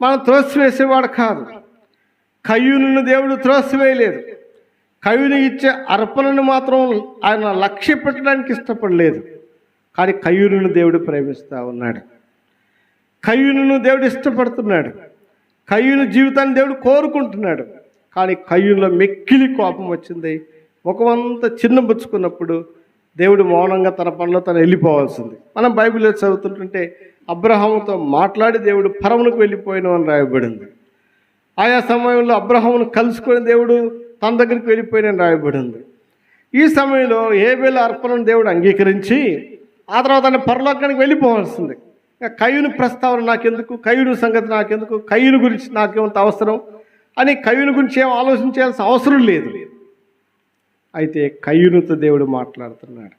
మనం త్రోసివేసేవాడు కాదు. కయ్యూనును దేవుడు త్రోసివేయలేదు. కయ్యూను ఇచ్చే అర్పణను మాత్రం ఆయన లక్ష్య పెట్టడానికి ఇష్టపడలేదు. కానీ కయ్యూనును దేవుడు ప్రేమిస్తూ ఉన్నాడు. కయ్యూనును దేవుడు ఇష్టపడుతున్నాడు. కయ్యూను జీవితాన్ని దేవుడు కోరుకుంటున్నాడు. కానీ కయ్యూనులో మెక్కిలి కోపం వచ్చింది. ముఖమంతా చిన్నబుచ్చుకున్నప్పుడు దేవుడు మౌనంగా తన పనిలో తను వెళ్ళిపోవాల్సింది. మనం బైబిల్లో చదువుతుంటుంటే అబ్రహాముతో మాట్లాడి దేవుడు పరమునకు వెళ్ళిపోయిన అని రాయబడింది. ఆయా సమయంలో అబ్రహామును కలుసుకొని దేవుడు తన దగ్గరికి వెళ్ళిపోయిన రాయబడింది. ఈ సమయంలో హేబెలు అర్పణను దేవుడు అంగీకరించి ఆ తర్వాత ఆయన పరలోకానికి వెళ్ళిపోవాల్సింది. కయ్యూను ప్రస్తావన నాకెందుకు, కయ్యూను సంగతి నాకెందుకు, కయ్యూను గురించి నాకేమంత అవసరం అని కయ్యూను గురించి ఏం ఆలోచించాల్సిన అవసరం లేదు. అయితే కయ్యూనుతో దేవుడు మాట్లాడుతున్నాడు.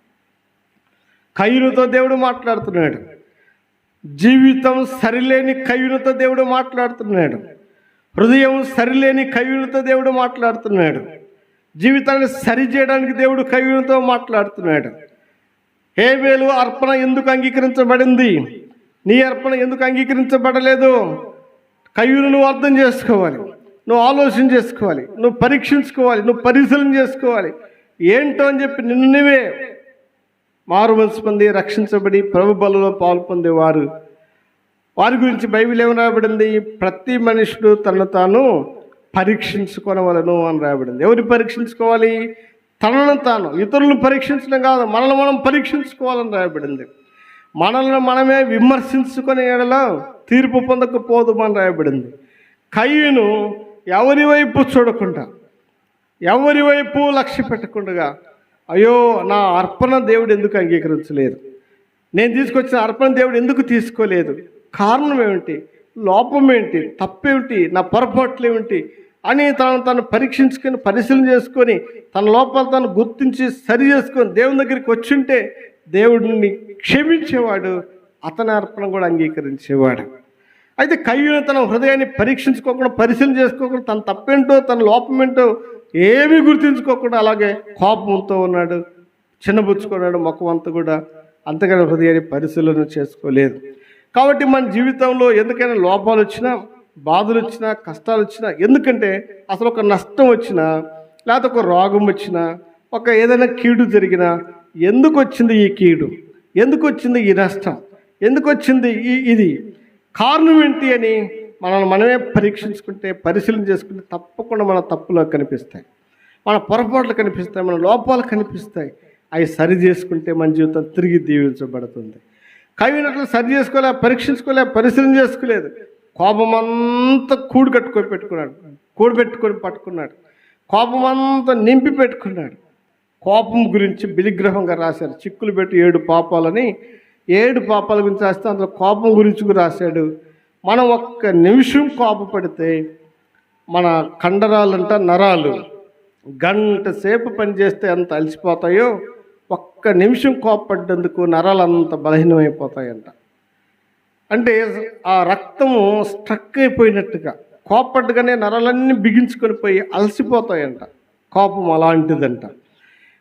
కయ్యూనుతో దేవుడు మాట్లాడుతున్నాడు. జీవితం సరిలేని కయ్యూనుతో దేవుడు మాట్లాడుతున్నాడు. హృదయం సరిలేని కయ్యూనుతో దేవుడు మాట్లాడుతున్నాడు. జీవితాన్ని సరిచేయడానికి దేవుడు కయ్యూనుతో మాట్లాడుతున్నాడు. హేబెలు అర్పణ ఎందుకు అంగీకరించబడింది, నీ అర్పణ ఎందుకు అంగీకరించబడలేదు? కయ్యూను నువ్వు అర్థం చేసుకోవాలి, నువ్వు ఆలోచన చేసుకోవాలి, నువ్వు పరీక్షించుకోవాలి, నువ్వు పరిశీలన చేసుకోవాలి. ఏంటో అని చెప్పి నిన్ను నువ్వే మారు మనసు పొంది రక్షించబడి ప్రభు బలలో పాలు పొందేవారు, వారి గురించి బైబిల్ ఏమని రాయబడింది? ప్రతి మనుషుడు తనను తాను పరీక్షించుకోవలను అని రాయబడింది. ఎవరు పరీక్షించుకోవాలి? తనను తాను. ఇతరులను పరీక్షించడం కాదు, మనల్ని మనం పరీక్షించుకోవాలని రాయబడింది. మనల్ని మనమే విమర్శించుకునే ఎడల తీర్పు పొందకపోదు అని రాయబడింది. కయ్యూను ఎవరి వైపు చూడకుండా, ఎవరి వైపు లక్ష్య పెట్టకుండా, అయ్యో నా అర్పణ దేవుడు ఎందుకు అంగీకరించలేదు, నేను తీసుకొచ్చిన అర్పణ దేవుడు ఎందుకు తీసుకోలేదు, కారణం ఏమిటి, లోపం ఏంటి, తప్పేమిటి, నా పొరపాట్లు ఏమిటి అని తను పరీక్షించుకొని పరిశీలన చేసుకొని తన లోపాలు తను గుర్తించి సరి చేసుకొని దేవుని దగ్గరికి వచ్చుంటే దేవుడిని క్షమించేవాడు, అతని అర్పణ కూడా అంగీకరించేవాడు. అయితే కయ్యూను తన హృదయాన్ని పరీక్షించుకోకుండా పరిశీలన చేసుకోకుండా తన తప్పేంటో తన లోపం ఏంటో ఏమీ గుర్తించుకోకుండా అలాగే కోపంతో ఉన్నాడు, చిన్నబుచ్చుకున్నాడు ముఖం అంతా కూడా. అంతగానే హృదయాన్ని పరిశీలన చేసుకోలేదు. కాబట్టి మన జీవితంలో ఎందుకైనా లోపాలు వచ్చినా, బాధలు వచ్చినా, కష్టాలు వచ్చినా, ఎందుకంటే అసలు ఒక నష్టం వచ్చినా, లేకపోతే ఒక రోగం వచ్చినా, ఒక ఏదైనా కీడు జరిగినా, ఎందుకు వచ్చింది ఈ కీడు, ఎందుకు వచ్చింది ఈ నష్టం, ఎందుకు వచ్చింది ఇది కారణం ఏంటి అని మనల్ని మనమే పరీక్షించుకుంటే, పరిశీలన చేసుకుంటే తప్పకుండా మన తప్పులు కనిపిస్తాయి, మన పొరపాట్లు కనిపిస్తాయి, మన లోపాలు కనిపిస్తాయి. అవి సరి చేసుకుంటే మన జీవితం తిరిగి దీవించబడుతుంది. కయ్యూను సరి చేసుకోలే, పరీక్షించుకోలే, పరిశీలన చేసుకోలేదు. కోపమంతా కూడబెట్టుకొని పట్టుకున్నాడు. కోపమంతా నింపి పెట్టుకున్నాడు. కోపం గురించి బిలిగ్రహంగా రాశారు. చిక్కులు పెట్టి 7 పాపాలని, 7 పాపాల గురించి రాస్తే అందులో కోపం గురించి కూడా రాశాడు. మనం ఒక్క నిమిషం కోపపడితే మన కండరాలంట, నరాలు గంట సేపు పనిచేస్తే ఎంత అలసిపోతాయో, ఒక్క నిమిషం కోపపడ్డందుకు నరాలు అంత బలహీనమైపోతాయంట. అంటే ఆ రక్తము స్ట్రక్ అయిపోయినట్టుగా కోపపడ్డగానే నరాలన్నీ బిగించుకొని పోయి అలసిపోతాయంట. కోపం అలాంటిదంట.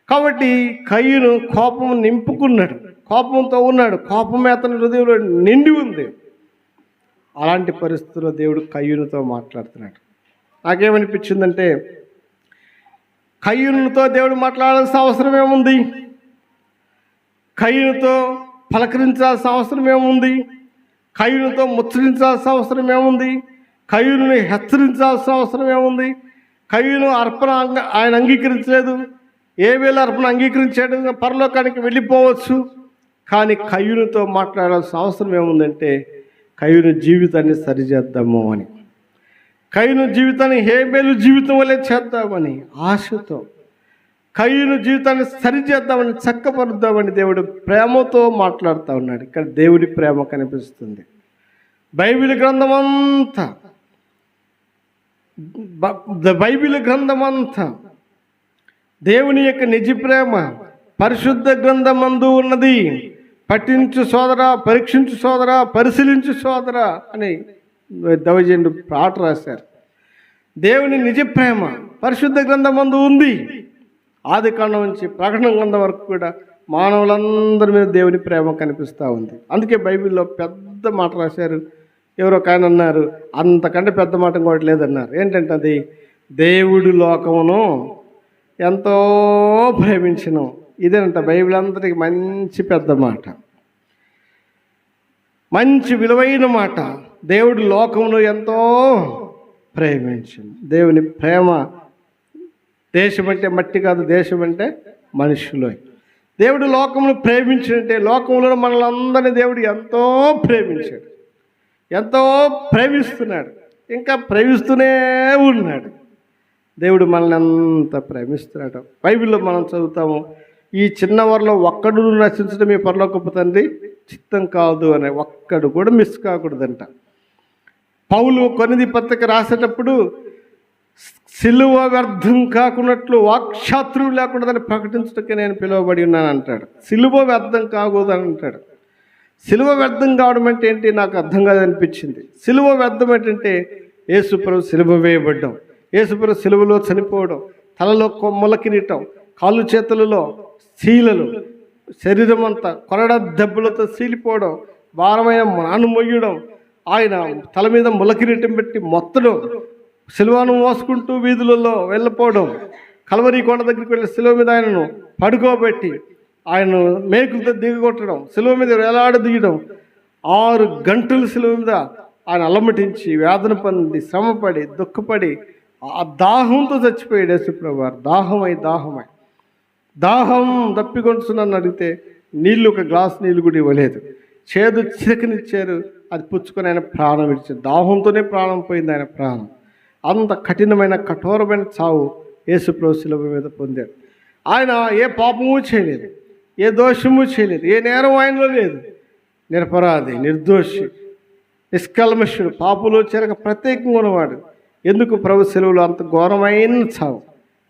కాబట్టి కయ్యూను కోపం నింపుకున్నాడు, కోపంతో ఉన్నాడు, కోపమే అతని హృదయంలో నిండి ఉంది. అలాంటి పరిస్థితుల్లో దేవుడు కయ్యూనుతో మాట్లాడుతున్నాడు. నాకేమనిపించిందంటే, కయ్యూనుతో దేవుడు మాట్లాడాల్సిన అవసరం ఏముంది? కయ్యూనుతో పలకరించాల్సిన అవసరం ఏముంది? కయ్యూనుతో ముచ్చరించాల్సిన అవసరం ఏముంది? కయ్యూనుని హెచ్చరించాల్సిన అవసరం ఏముంది? కయ్యూను అర్పణ ఆయన అంగీకరించలేదు. హేబెలు అర్పణ అంగీకరించాడు, పరలోకానికి వెళ్ళిపోవచ్చు. కానీ కయ్యూనుతో మాట్లాడాల్సిన అవసరం ఏముందంటే, కయ్యూను జీవితాన్ని సరిచేద్దాము అని, కయ్యూను జీవితాన్ని హేబెలు జీవితం వల్లే చేద్దామని ఆశతో, కయ్యూను జీవితాన్ని సరిచేద్దామని, చక్కపరుద్దామని దేవుడు ప్రేమతో మాట్లాడుతూ ఉన్నాడు. ఇక్కడ దేవుడి ప్రేమ కనిపిస్తుంది. బైబిల్ గ్రంథమంతా దేవుని యొక్క నిజ ప్రేమ పరిశుద్ధ గ్రంథమందు ఉన్నది. పఠించు సోదరా, పరీక్షించు సోదరా, పరిశీలించు సోదరా అని దైవజనుడు పాట రాశారు. దేవుని నిజ ప్రేమ పరిశుద్ధ గ్రంథమందు ఉంది. ఆదికాండం నుంచి ప్రకటన గ్రంథం వరకు కూడా మానవులందరి మీద దేవుని ప్రేమ కనిపిస్తూ ఉంది. అందుకే బైబిల్లో పెద్ద మాట రాశారు. ఎవరో ఆయన అన్నారు, అంతకంటే పెద్ద మాట ఇంకోటి లేదన్నారు. ఏంటంటే అది, దేవుడు లోకమును ఎంతో ప్రేమించను. ఇదేనంట బైబిల్ అంతటికి మంచి పెద్ద మాట, మంచి విలువైన మాట. దేవుడు లోకమును ఎంతో ప్రేమించను. దేవుని ప్రేమ, దేశం అంటే మట్టి కాదు, దేశం అంటే మనుషులు. దేవుడు లోకమును ప్రేమించినట్టే లోకంలో మనల్ని అందరినీ దేవుడు ఎంతో ప్రేమించాడు, ఎంతో ప్రేమిస్తున్నాడు, ఇంకా ప్రేమిస్తూనే ఉన్నాడు. దేవుడు మనల్ని ఎంత ప్రేమిస్తున్నాడు. బైబిల్లో మనం చదువుతాము, ఈ చిన్నవారిలో ఒక్కడు నశించడం మీ పరలోకపు తండ్రి చిత్తం కాదు అని. ఒక్కడు కూడా మిస్ కాకూడదంట. పౌలు కొరింథీ పత్రిక రాసేటప్పుడు సిలువ వ్యర్థం కాకున్నట్లు వాక్చాతుర్యం లేకుండా దాన్ని ప్రకటించడానికి నేను పిలువబడి ఉన్నాను అంటాడు. సిలువ వ్యర్థం కాకూడదని అంటాడు. సిలువ వ్యర్థం కావడం అంటే ఏంటి నాకు అర్థం కాదనిపించింది. సిలువ వ్యర్థం ఏంటంటే యేసుప్రభు సిలువ వేయబడ్డం, యేసుప్రభు సిలువలో చనిపోవడం, తలలో కొమ్మల కిరీటం, కాళ్ళు చేతులలో శీలలు, శరీరం అంతా కొరడ దెబ్బలతో సీలిపోవడం, భారమైన మాను మొయ్యడం, ఆయన తల మీద ములకిరీటం పెట్టి మొత్తడం, సిలువను మోసుకుంటూ వీధులలో వెళ్ళిపోవడం, కల్వరి కొండ దగ్గరికి వెళ్ళి సిలువ మీద ఆయనను పడుకోబెట్టి ఆయనను మేకులతో దిగగొట్టడం, సిలువ మీద వేలాడ దిగడం, 6 గంటలు సిలువ మీద ఆయన అల్లమటించి వేదన పొంది శ్రమపడి దుఃఖపడి ఆ దాహంతో చచ్చిపోయాడు యేసుప్రభు. దాహం దప్పికొంటున్నాను అడిగితే నీళ్ళు, ఒక గ్లాస్ నీళ్ళు కూడా ఇవ్వలేదు. చేదు చిరకనిచ్చారు, అది పుచ్చుకొని ఆయన ప్రాణం విడిచారు. దాహంతోనే ప్రాణం పోయింది ఆయన ప్రాణం. అంత కఠినమైన కఠోరమైన చావు యేసుప్రభు శిలువ మీద పొందాడు. ఆయన ఏ పాపము చేయలేదు, ఏ దోషము చేయలేదు, ఏ నేరం ఆయనలో లేదు. నిరపరాధి, నిర్దోషి, నిష్కల్మషుడు, పాపులో చేరక ప్రత్యేకంగా ఉన్నవాడు. ఎందుకు ప్రభు శిలువలో అంత ఘోరమైన చావు,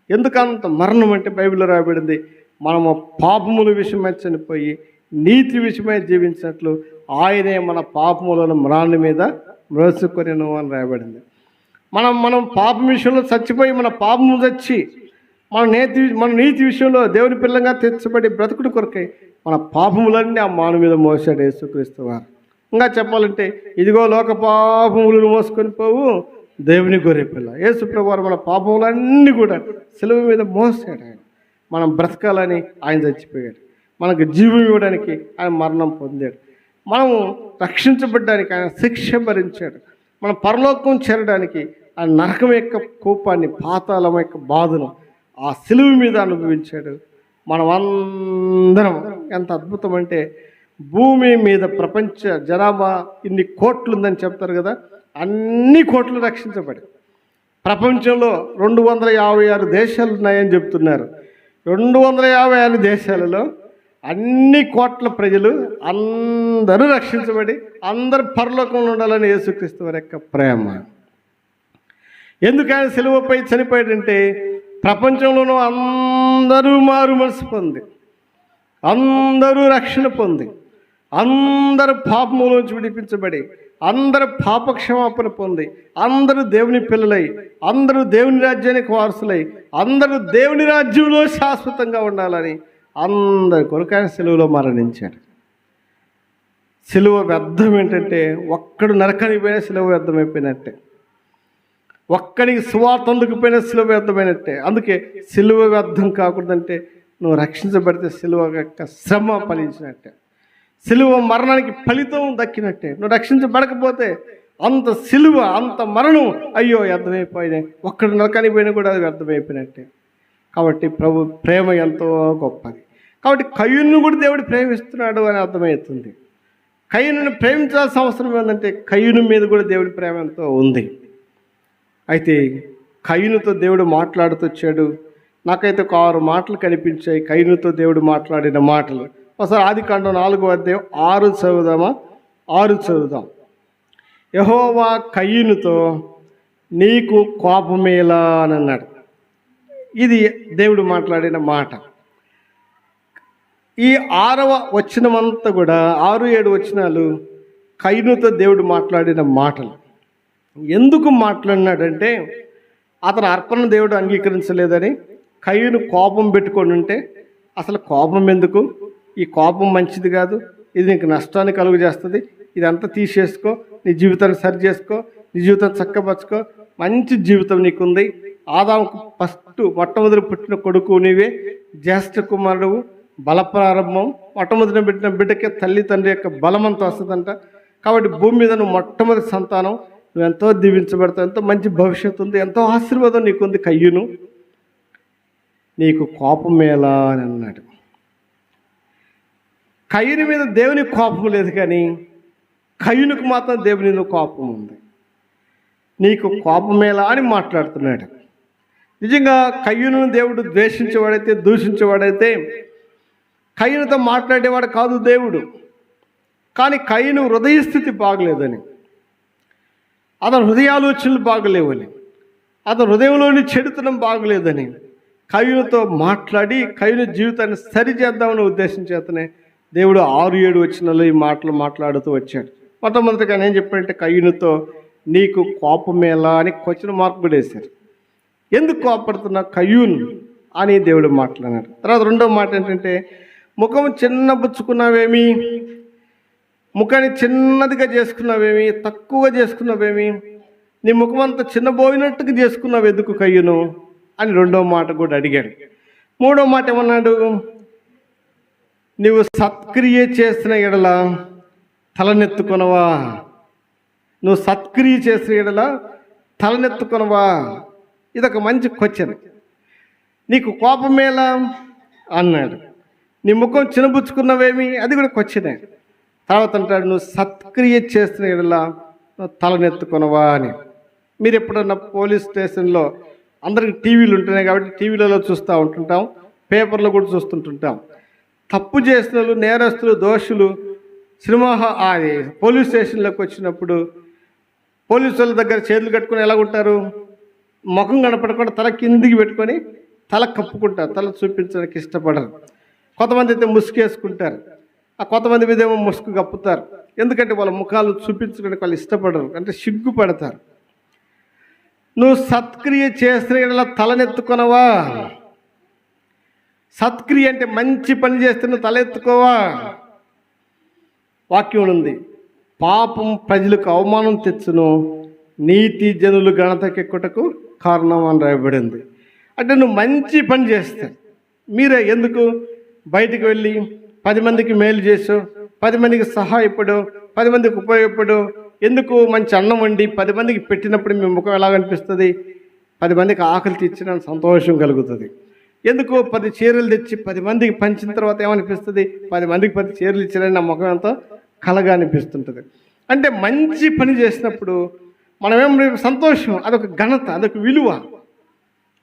ఎందుకు అంత మరణం అంటే బైబిల్లో రాయబడింది, మనము పాపముల విషయమై చనిపోయి నీతి విషయమై జీవించినట్లు ఆయనే మన పాపములను మరణం మీద మ్రోసుకొనెను అని రాయబడింది. మనం పాపం విషయంలో చచ్చిపోయి మన పాపము చచ్చి మన నీతి విషయంలో దేవుని పిల్లంగా తెచ్చబడి బ్రతుకుడు కొరకై మన పాపములన్నీ ఆ మాను మీద మోసాడు యేసుక్రీస్తు వారు. ఇంకా చెప్పాలంటే ఇదిగో లోక పాపములను మోసుకొని పోవు దేవుని గొర్రె పిల్ల యేసుప్రభు వారు మన పాపములన్నీ కూడా సిలువ మీద మోసాడు. ఆయన మనం బ్రతకాలని ఆయన చచ్చిపోయాడు, మనకు జీవం ఇవ్వడానికి ఆయన మరణం పొందాడు, మనము రక్షించబడ్డానికి ఆయన శిక్ష భరించాడు, మన పరలోకం చేరడానికి ఆయన నరకం యొక్క కోపాన్ని, పాతాళం యొక్క బాధను ఆ సిలువ మీద అనుభవించాడు. మనం అందరం ఎంత అద్భుతం అంటే, భూమి మీద ప్రపంచ జనాభా ఇన్ని కోట్లు ఉందని చెప్తారు కదా, అన్ని కోట్లు రక్షించబడి ప్రపంచంలో 256 దేశాలు ఉన్నాయని చెప్తున్నారు. 256 దేశాలలో అన్ని కోట్ల ప్రజలు అందరూ రక్షించబడి అందరు పరలోకంలో ఉండాలని యేసుక్రీస్తు వారి యొక్క ప్రేమ. ఎందుకని సిలువపై చనిపోయాడంటే ప్రపంచంలోనూ అందరూ మారు మనసు పొంది, అందరూ రక్షణ పొంది, అందరూ పాపములోంచి విడిపించబడి, అందరూ పాపక్షమాపణ పొంది, అందరూ దేవుని పిల్లలై, అందరూ దేవుని రాజ్యానికి వారసులై, అందరూ దేవుని రాజ్యంలో శాశ్వతంగా ఉండాలని అందరి కొరకు ఆయన సిలువలో మరణించాడు. సిలువ వ్యర్థం ఏంటంటే ఒక్కడు నరకానికి పోయినా సిలువ వ్యర్థమైపోయినట్టే, ఒక్కడికి సువార్త అందుకుపోయినా సిలువ వ్యర్థమైనట్టే. అందుకే సిలువ వ్యర్థం కాకూడదంటే నువ్వు రక్షించబడితే సిలువ యొక్క శ్రమ ఫలించినట్టే, సిలువ మరణానికి ఫలితం దక్కినట్టే. నువ్వు రక్షించబడకపోతే అంత సిలువ, అంత మరణం అయ్యో వ్యర్థమైపోయినాయి, ఒక్కడు నరకానికి పోయినా కూడా అది వ్యర్థమైపోయినట్టే. కాబట్టి ప్రభు ప్రేమ ఎంతో గొప్పది. కాబట్టి కయ్యూను కూడా దేవుడు ప్రేమిస్తున్నాడు అని అర్థమవుతుంది. కయ్యూను ప్రేమించాల్సిన అవసరం ఏంటంటే కయ్యూను మీద కూడా దేవుడి ప్రేమ ఎంతో ఉంది. అయితే కయ్యూనుతో దేవుడు మాట్లాడుతూ వచ్చాడు. నాకైతే ఒక 6 మాటలు కనిపించాయి కయ్యూనుతో దేవుడు మాట్లాడిన మాటలు. ఒకసారి ఆదికాండం 4వ అధ్యాయం 6 చదువుదామా? 6 చదువుదాం. యెహోవా కయ్యూనుతో నీకు కోపమేలా అని అన్నాడు. ఇది దేవుడు మాట్లాడిన మాట. ఈ 6వ వచనమంతా కూడా 6, 7 వచనాలు కయ్యూనుతో దేవుడు మాట్లాడిన మాటలు. ఎందుకు మాట్లాడినాడంటే అతను అర్పణ దేవుడు అంగీకరించలేదని కయ్యూను కోపం పెట్టుకొని ఉంటే, అసలు కోపం ఎందుకు, ఈ కోపం మంచిది కాదు, ఇది నీకు నష్టాన్ని కలుగు చేస్తుంది, ఇదంతా తీసేసుకో, నీ జీవితాన్ని సరి చేసుకో, నీ జీవితాన్ని చక్కపరచుకో, మంచి జీవితం నీకుంది, ఆదాముకు మొట్టమొదటి పుట్టిన కొడుకు నీవే, జ్యేష్ఠ కుమారుడు, బల ప్రారంభం. మొట్టమొదటి పెట్టిన బిడ్డకే తల్లి తండ్రి యొక్క బలమంతా వస్తుందంట. కాబట్టి భూమి మీద నువ్వు మొట్టమొదటి సంతానం, నువ్వు ఎంతో దీవించబడతావు, ఎంతో మంచి భవిష్యత్తు ఉంది, ఎంతో ఆశీర్వాదం నీకుంది. కయ్యూను, నీకు కోపం ఎలా అని అన్నాడు. కయ్యూని మీద దేవునికి కోపం లేదు, కానీ కయ్యూనికి మాత్రం దేవుని మీద కోపం ఉంది. నీకు కోపమేలా అని మాట్లాడుతున్నాడు. నిజంగా కయ్యూను దేవుడు ద్వేషించేవాడైతే, దూషించేవాడైతే కయ్యూనుతో మాట్లాడేవాడు కాదు దేవుడు. కానీ కయ్యూను హృదయ స్థితి బాగలేదని, అతని హృదయాలోచనలు బాగలేవని, అతని హృదయంలోని చెడుతనం బాగలేదని కయ్యూనుతో మాట్లాడి కయ్యూను జీవితాన్ని సరిచేద్దామని ఉద్దేశం చేతనే దేవుడు 6-7 వచనాల్లో ఈ మాటలు మాట్లాడుతూ వచ్చాడు. మొట్టమొదటిగా నేను చెప్పానంటే కయ్యూనుతో నీకు కోపమేలా అని క్వశ్చన్ మార్క్ కూడా వేశారు. ఎందుకు కోపడుతున్నా కయ్యూను అని దేవుడు మాట్లాడాడు. తర్వాత రెండో మాట ఏంటంటే ముఖం చిన్నబుచ్చుకున్నావేమి, ముఖాన్ని చిన్నదిగా చేసుకున్నావేమి, తక్కువగా చేసుకున్నావేమి, నీ ముఖం అంతా చిన్నబోయినట్టుగా చేసుకున్నావు ఎందుకు కయ్యూను అని రెండో మాట కూడా అడిగాడు. మూడో మాట ఏమన్నాడు, నీవు సత్క్రియ చేసిన ఎడల తలనెత్తుకొనవా, నువ్వు సత్క్రియ చేసిన ఎడల తలనెత్తుకొనవా. ఇదొక మంచి క్వశ్చన్. నీకు కోపమేలా అన్నాడు. నీ ముఖం చిన్నబుచ్చుకున్నవేమి, అది కూడా క్వశ్చనే. తర్వాత అంటాడు నువ్వు సత్క్రియ చేసిన ఎడల తలనెత్తుకొనవా అని. మీరు ఎప్పుడన్నా పోలీస్ స్టేషన్లో, అందరికి టీవీలు ఉంటున్నాయి కాబట్టి టీవీలలో చూస్తూ ఉంటుంటాం, పేపర్లో కూడా చూస్తుంటుంటాం. తప్పు చేసిన వాళ్ళు, నేరస్తులు, దోషులు పోలీస్ స్టేషన్లోకి వచ్చినప్పుడు పోలీసు వాళ్ళ దగ్గర చేతులు కట్టుకొని ఎలా ఉంటారు, ముఖం కనపడకుండా తల కిందికి పెట్టుకొని తల కప్పుకుంటారు, తల చూపించడానికి ఇష్టపడరు. కొంతమంది అయితే ముసుగు వేసుకుంటారు, ఆ కొంతమంది మీద ఏమో ముసుగు కప్పుతారు. ఎందుకంటే వాళ్ళ ముఖాలు చూపించడానికి వాళ్ళు ఇష్టపడరు, అంటే సిగ్గుపడతారు. నువ్వు సత్క్రియ చేసిన ఇలా తలనెత్తుకొనవా. సత్క్రియ అంటే మంచి పని చేస్తున్న తలెత్తుకోవా. వాక్యం ఉంది, పాపం ప్రజలకు అవమానం తెచ్చును, నీతి జనులు గణతకెక్కుటకు కారణం అని రాయబడింది. అంటే నువ్వు మంచి పని చేస్తే, మీరే ఎందుకు బయటికి వెళ్ళి 10 మందికి మేలు చేసావు, 10 మందికి సహాయపడు, 10 మందికి ఉపయోగపడు, ఎందుకు మంచి అన్నం వండి 10 మందికి పెట్టినప్పుడు మీ ముఖం ఎలా కనిపిస్తుంది, 10 మందికి ఆకలి తీర్చిన సంతోషం కలుగుతుంది. ఎందుకు 10 చీరలు తెచ్చి 10 మందికి పంచిన తర్వాత ఏమనిపిస్తుంది, 10 మందికి 10 చీరలు ఇచ్చారని నా ముఖం ఎంతో కలగా అనిపిస్తుంటుంది. అంటే మంచి పని చేసినప్పుడు మనమేం సంతోషం, అదొక ఘనత, అదొక విలువ.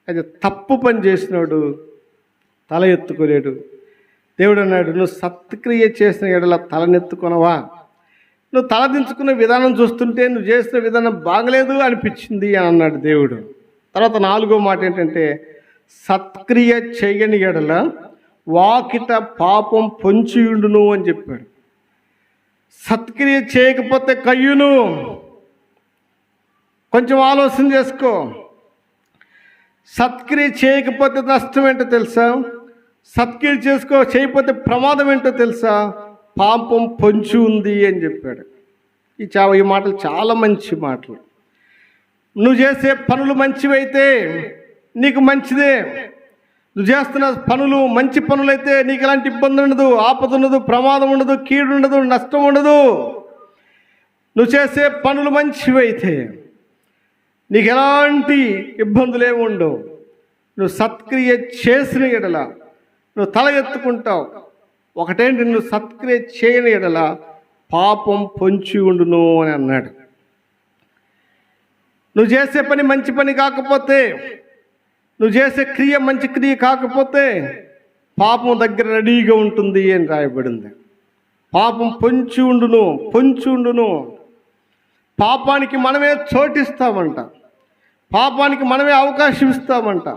అది తప్పు పని చేసినాడు తల ఎత్తుకోలేడు. దేవుడు అన్నాడు నువ్వు సత్క్రియ చేసిన ఎడల తలనెత్తుకొనవా. నువ్వు తలదించుకునే విధానం చూస్తుంటే నువ్వు చేసిన విధానం బాగలేదు అనిపించింది అని అన్నాడు దేవుడు. తర్వాత 4వ మాట ఏంటంటే సత్క్రియ చేయని ఎడల వాకిట పాపం పొంచియుండును అని చెప్పాడు. సత్క్రియ చేయకపోతే కయ్యూను, కొంచెం ఆలోచన చేసుకో. సత్క్రియ చేయకపోతే నష్టం ఏంటో తెలుసా, సత్క్రియ చేయకపోతే ప్రమాదం ఏంటో తెలుసా, పాపం పొంచి ఉంది అని చెప్పాడు. ఈ మాటలు చాలా మంచి మాటలు. నువ్వు చేసే పనులు మంచివైతే నీకు మంచిదే. నువ్వు చేస్తున్న పనులు మంచి పనులైతే నీకు ఎలాంటి ఇబ్బంది ఉండదు, ఆపద ఉండదు, ప్రమాదం ఉండదు, కీడు ఉండదు, నష్టం ఉండదు. నువ్వు చేసే పనులు మంచివైతే నీకు ఎలాంటి ఇబ్బందులు ఏమి ఉండవు. నువ్వు సత్క్రియ చేసిన ఎడల నువ్వు తల ఎత్తుకుంటావు. ఒకటేంటి, నువ్వు సత్క్రియ చేయని ఎడల పాపం పొంచి ఉండును అని అన్నాడు. నువ్వు చేసే పని మంచి పని కాకపోతే, నువ్వు చేసే క్రియ మంచి క్రియ కాకపోతే పాపం దగ్గర రెడీగా ఉంటుంది అని రాయబడింది. పాపం పొంచి ఉండును. పాపానికి మనమే చోటిస్తామంట, పాపానికి మనమే అవకాశం ఇస్తామంట.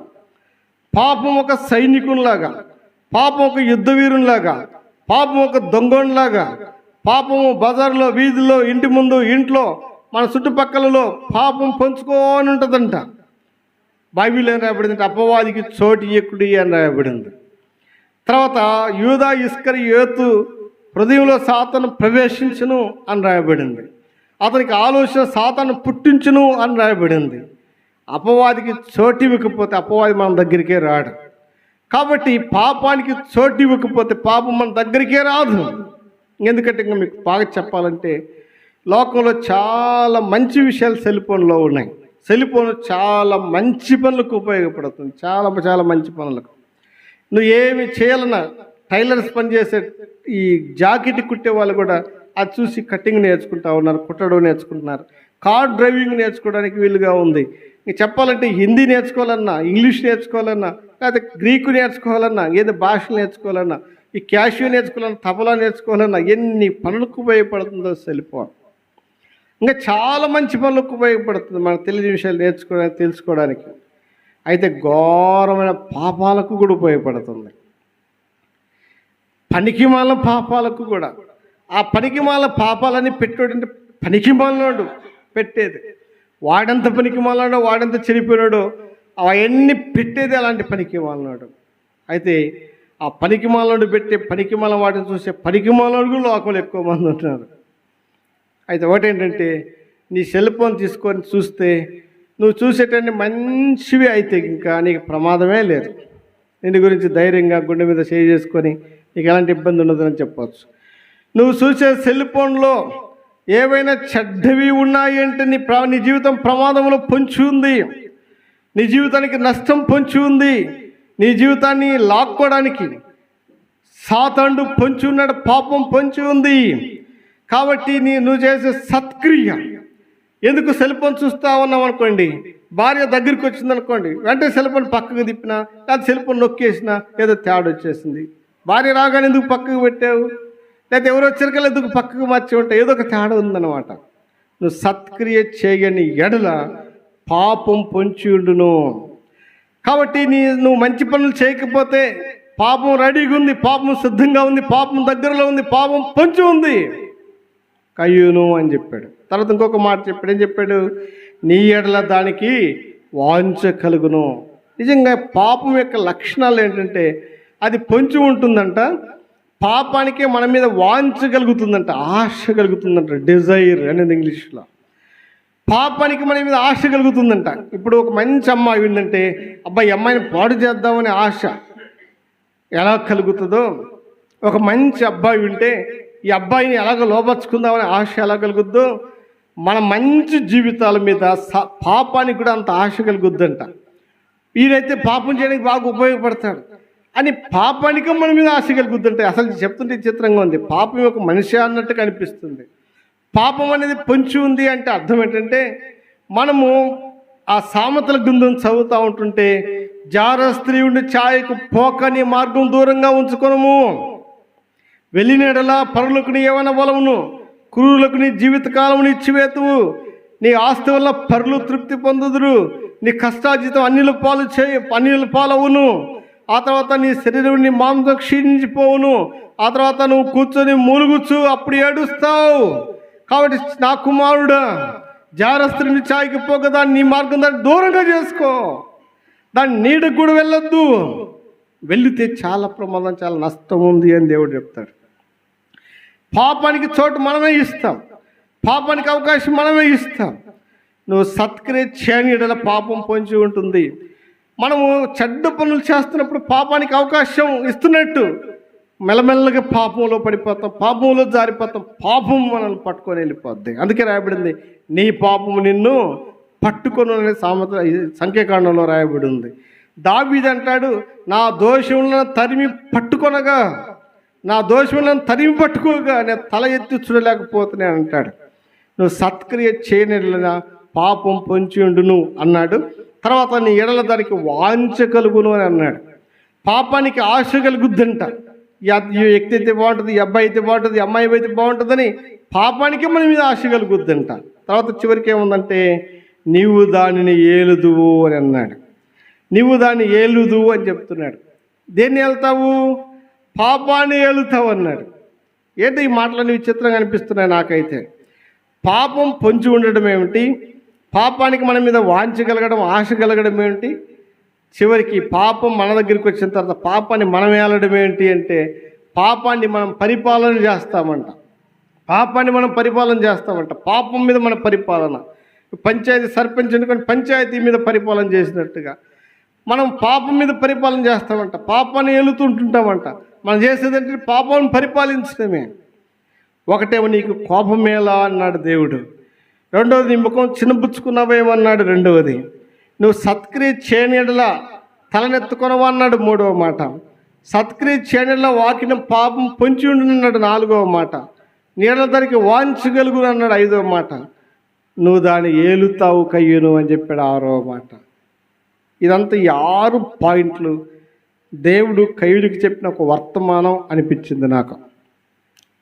పాపం ఒక సైనికునిలాగా, పాపం ఒక యుద్ధ వీరునిలాగా, పాపం ఒక దొంగలాగా, పాపము బజార్లో, వీధిలో, ఇంటి ముందు, ఇంట్లో, మన చుట్టుపక్కలలో పాపం పంచుకొని ఉంటుందంట. బైబిల్ ఏం రాయబడింది, అపవాదికి చోటు ఇయ్యకుడి అని రాయబడింది. తర్వాత యూదా ఇస్కరియోతు హృదయంలో సాతాను ప్రవేశించును అని రాయబడింది. అతనికి ఆలోచన సాతాను పుట్టించును అని రాయబడింది. అపవాదికి చోటు ఇవ్వకపోతే అపవాది మన దగ్గరికే రాడు. కాబట్టి పాపానికి చోటు ఇవ్వకపోతే పాపం మన దగ్గరికే రాదు. ఎందుకంటే ఇంకా మీకు బాగా చెప్పాలంటే లోకంలో చాలా మంచి విషయాలు సెల్ ఫోన్లో ఉన్నాయి. సెల్ ఫోన్ చాలా మంచి పనులకు ఉపయోగపడుతుంది, చాలా చాలా మంచి పనులకు. నువ్వు ఏమి చేయాలన్నా టైలర్స్ పని చేసే ఈ జాకెట్ కుట్టే వాళ్ళు కూడా అది చూసి కటింగ్ నేర్చుకుంటా ఉన్నారు, కుట్టడం నేర్చుకుంటున్నారు. కార్ డ్రైవింగ్ నేర్చుకోవడానికి వీలుగా ఉంది. ఇంక చెప్పాలంటే హిందీ నేర్చుకోవాలన్నా, ఇంగ్లీష్ నేర్చుకోవాలన్నా, లేకపోతే గ్రీకు నేర్చుకోవాలన్నా, ఏదో భాషలు నేర్చుకోవాలన్నా, ఈ క్యాషియో నేర్చుకోవాలన్నా, తబలా నేర్చుకోవాలన్నా ఎన్ని పనులకు ఉపయోగపడుతుందో సెల్ ఫోన్. ఇంకా చాలా మంచి పనులకు ఉపయోగపడుతుంది మనకు తెలియని విషయాలు నేర్చుకోవడానికి, తెలుసుకోవడానికి. అయితే ఘోరమైన పాపాలకు కూడా ఉపయోగపడుతుంది, పనికిమాల పాపాలకు కూడా. ఆ పనికిమాల పాపాలని పెట్టాడంటే పనికిమాలనాడు పెట్టేది. వాడంత పనికిమాలనాడో, వాడంత చెడిపోయినాడో అవన్నీ పెట్టేది అలాంటి పనికిమాలనాడు. అయితే ఆ పనికిమాలనాడు పెట్టే పనికిమాల వాటిని చూసే పనికిమాలనాడు కూడా లోకంలో ఎక్కువ మంది ఉంటున్నారు. అయితే ఒకటేంటంటే నీ సెల్ ఫోన్ తీసుకొని చూస్తే నువ్వు చూసేటన్ని మంచివి అయితే ఇంకా నీకు ప్రమాదమే లేదు. దీని గురించి ధైర్యంగా గుండె మీద చేయి చేసుకొని నీకు ఎలాంటి ఇబ్బంది ఉండదని చెప్పవచ్చు. నువ్వు చూసే సెల్ ఫోన్లో ఏవైనా చెడ్డవి ఉన్నాయి అంటే నీ జీవితం ప్రమాదంలో పొంచి ఉంది, నీ జీవితానికి నష్టం పొంచి ఉంది, నీ జీవితాన్ని లాక్కోవడానికి సాతానుడు పొంచి ఉన్నాడు, పాపం పొంచి ఉంది. కాబట్టి నువ్వు చేసే సత్క్రియ, ఎందుకు సెల్ ఫోన్ చూస్తూ ఉన్నావు అనుకోండి, భార్య దగ్గరికి వచ్చిందనుకోండి, వెంటనే సెల్ ఫోన్ పక్కకు తిప్పినా లేదా సెల్ ఫోన్ నొక్కేసినా ఏదో తేడా వచ్చేసింది. భార్య రాగానే ఎందుకు పక్కకు పెట్టావు, లేదా ఎవరో చిరకలు ఎందుకు పక్కకు మార్చి ఉంటే ఏదో ఒక తేడా ఉందన్నమాట. నువ్వు సత్క్రియ చేయని ఎడల పాపం పొంచి ఉండును. కాబట్టి నువ్వు మంచి పనులు చేయకపోతే పాపం రెడీగా ఉంది, పాపం సిద్ధంగా ఉంది, పాపం దగ్గరలో ఉంది, పాపం పొంచి ఉంది. కయ్యూను అని చెప్పాడు. తర్వాత ఇంకొక మాట చెప్పాడు. ఏం చెప్పాడు? నీ ఎడల దానికి వాంఛ కలుగును. నిజంగా పాపం యొక్క లక్షణాలు ఏంటంటే అది పొంచి ఉంటుందంట, పాపానికే మన మీద వాంఛ కలుగుతుందంట, ఆశ కలుగుతుందంట. డిజైర్ అనేది ఇంగ్లీష్లో. పాపానికి మన మీద ఆశ కలుగుతుందంట. ఇప్పుడు ఒక మంచి అమ్మాయి ఏంటంటే అబ్బాయి అమ్మాయిని పాడు చేద్దామనే ఆశ ఎలా కలుగుతుందో, ఒక మంచి అబ్బాయి ఉంటే ఈ అబ్బాయిని ఎలాగ లోపరుచుకుందామనే ఆశ ఎలా కలుగుద్దో, మన మంచి జీవితాల మీద పాపానికి కూడా అంత ఆశ కలుగుద్దంట. ఈయనైతే పాపం చేయడానికి బాగా ఉపయోగపడతాడు అని పాపానికి మన మీద ఆశ కలుగుద్దంటే. అసలు చెప్తుంటే చిత్రంగా ఉంది. పాపం ఒక మనిషి అన్నట్టు కనిపిస్తుంది. పాపం అనేది పొంచి ఉంది అంటే అర్థం ఏంటంటే, మనము ఆ సామెతల గ్రంథం చదువుతూ ఉంటుంటే జార స్త్రీ ఉండి ఛాయకు పోకని మార్గం దూరంగా ఉంచుకొనము, వెళ్ళినడలా పరులకు నీ ఏమైనా బలమును, క్రూరులకు నీ జీవితకాలమును ఇచ్చివేతువు, నీ ఆస్తి వల్ల పరులు తృప్తి పొందుదురు, నీ కష్టార్జితం అన్యుల పాలవును, ఆ తర్వాత నీ శరీరం నీ మాంసం క్షీణించిపోవును, ఆ తర్వాత నువ్వు కూర్చొని మూలుగుచ్చు అప్పుడు ఏడుస్తావు. కాబట్టి నా కుమారుడా, జారస్త్రిని ఛాయకి పోక దాన్ని నీ మార్గం దాన్ని దూరంగా చేసుకో, దాన్ని నీడకు కూడా వెళ్ళొద్దు. వెళితే చాలా ప్రమాదం, చాలా నష్టం ఉంది అని దేవుడు చెప్తాడు. పాపానికి చోటు మనమే ఇస్తాం, పాపానికి అవకాశం మనమే ఇస్తాం. నువ్వు సత్క్రియ చేయని యెడల పాపం పొంచి ఉంటుంది. మనము చెడ్డ పనులు చేస్తున్నప్పుడు పాపానికి అవకాశం ఇస్తున్నట్టు మెల్లమెల్లగా పాపంలో పడిపోతాం, పాపంలో జారిపోతాం, పాపం మనల్ని పట్టుకొని వెళ్ళిపోద్ది. అందుకే రాయబడింది, నీ పాపము నిన్ను పట్టుకొని అనే సామెత సంఖ్యాకాండంలో రాయబడి ఉంది. దావీదు అంటాడు, నా దోషములను తరిమి పట్టుకొనగా, నా దోషములను తరిమి పట్టుకోగా నేను తల ఎత్తి చూడలేకపోతున్నా అంటాడు. నువ్వు సత్క్రియ చేయనిన పాపం పొంచి ఉండును అన్నాడు. తర్వాత నీ ఎడల దానికి వాంఛ కలుగును అని అన్నాడు. పాపానికి ఆశ కలుగుద్దంట. ఈ వ్యక్తి అయితే బాగుంటుంది, ఈ అబ్బాయి అయితే బాగుంటుంది, ఈ అమ్మాయి అయితే బాగుంటుందని పాపానికి మన మీద ఆశ కలుగుద్దంట. తర్వాత చివరికి ఏముందంటే నీవు దానిని ఏలుదువు అని అన్నాడు. నీవు దాన్ని ఏలుదువు అని చెప్తున్నాడు. దేన్ని ఏలుతావు? పాపాన్ని ఏలుతావు అన్నాడు. ఏంటి ఈ మాటలన్నీ విచిత్రంగా అనిపిస్తున్నాయి నాకైతే. పాపం పొంచి ఉండడం ఏమిటి, పాపానికి మన మీద వాంఛ కలగడం, ఆశ కలగడం ఏమిటి, చివరికి పాపం మన దగ్గరికి వచ్చిన తర్వాత పాపాన్ని మనం ఏలడం ఏంటి అంటే పాపాన్ని మనం పరిపాలన చేస్తామంట. పాపాన్ని మనం పరిపాలన చేస్తామంట. పాపం మీద మన పరిపాలన. పంచాయతీ సర్పంచ్ ఎన్నుకొని పంచాయతీ మీద పరిపాలన చేసినట్టుగా మనం పాపం మీద పరిపాలన చేస్తామంట, పాపాన్ని ఏలుతుంటుంటామంట. మనం చేసేదంటే పాపాన్ని పరిపాలించడమే. ఒకటేమో నీకు కోపమేలా అన్నాడు దేవుడు, రెండవది నీ ముఖం చిన్నబుచ్చుకున్నావేమన్నాడు, రెండవది నువ్వు సత్క్రియ చేయనిలా తలనెత్తుకొనవా అన్నాడు, మూడవ మాట సత్క్రియ చేయనిలా వాకిన పాపం పొంచి ఉండునన్నాడు, నాలుగవ మాట నీళ్ళ దానికి వాంచగలుగు అన్నాడు, ఐదవ మాట నువ్వు దాన్ని ఏలుతావు కయ్యును అని చెప్పాడు, ఆరవ మాట. ఇదంతా ఈ 6 పాయింట్లు దేవుడు కయ్యుడికి చెప్పిన ఒక వర్తమానం అనిపించింది నాకు.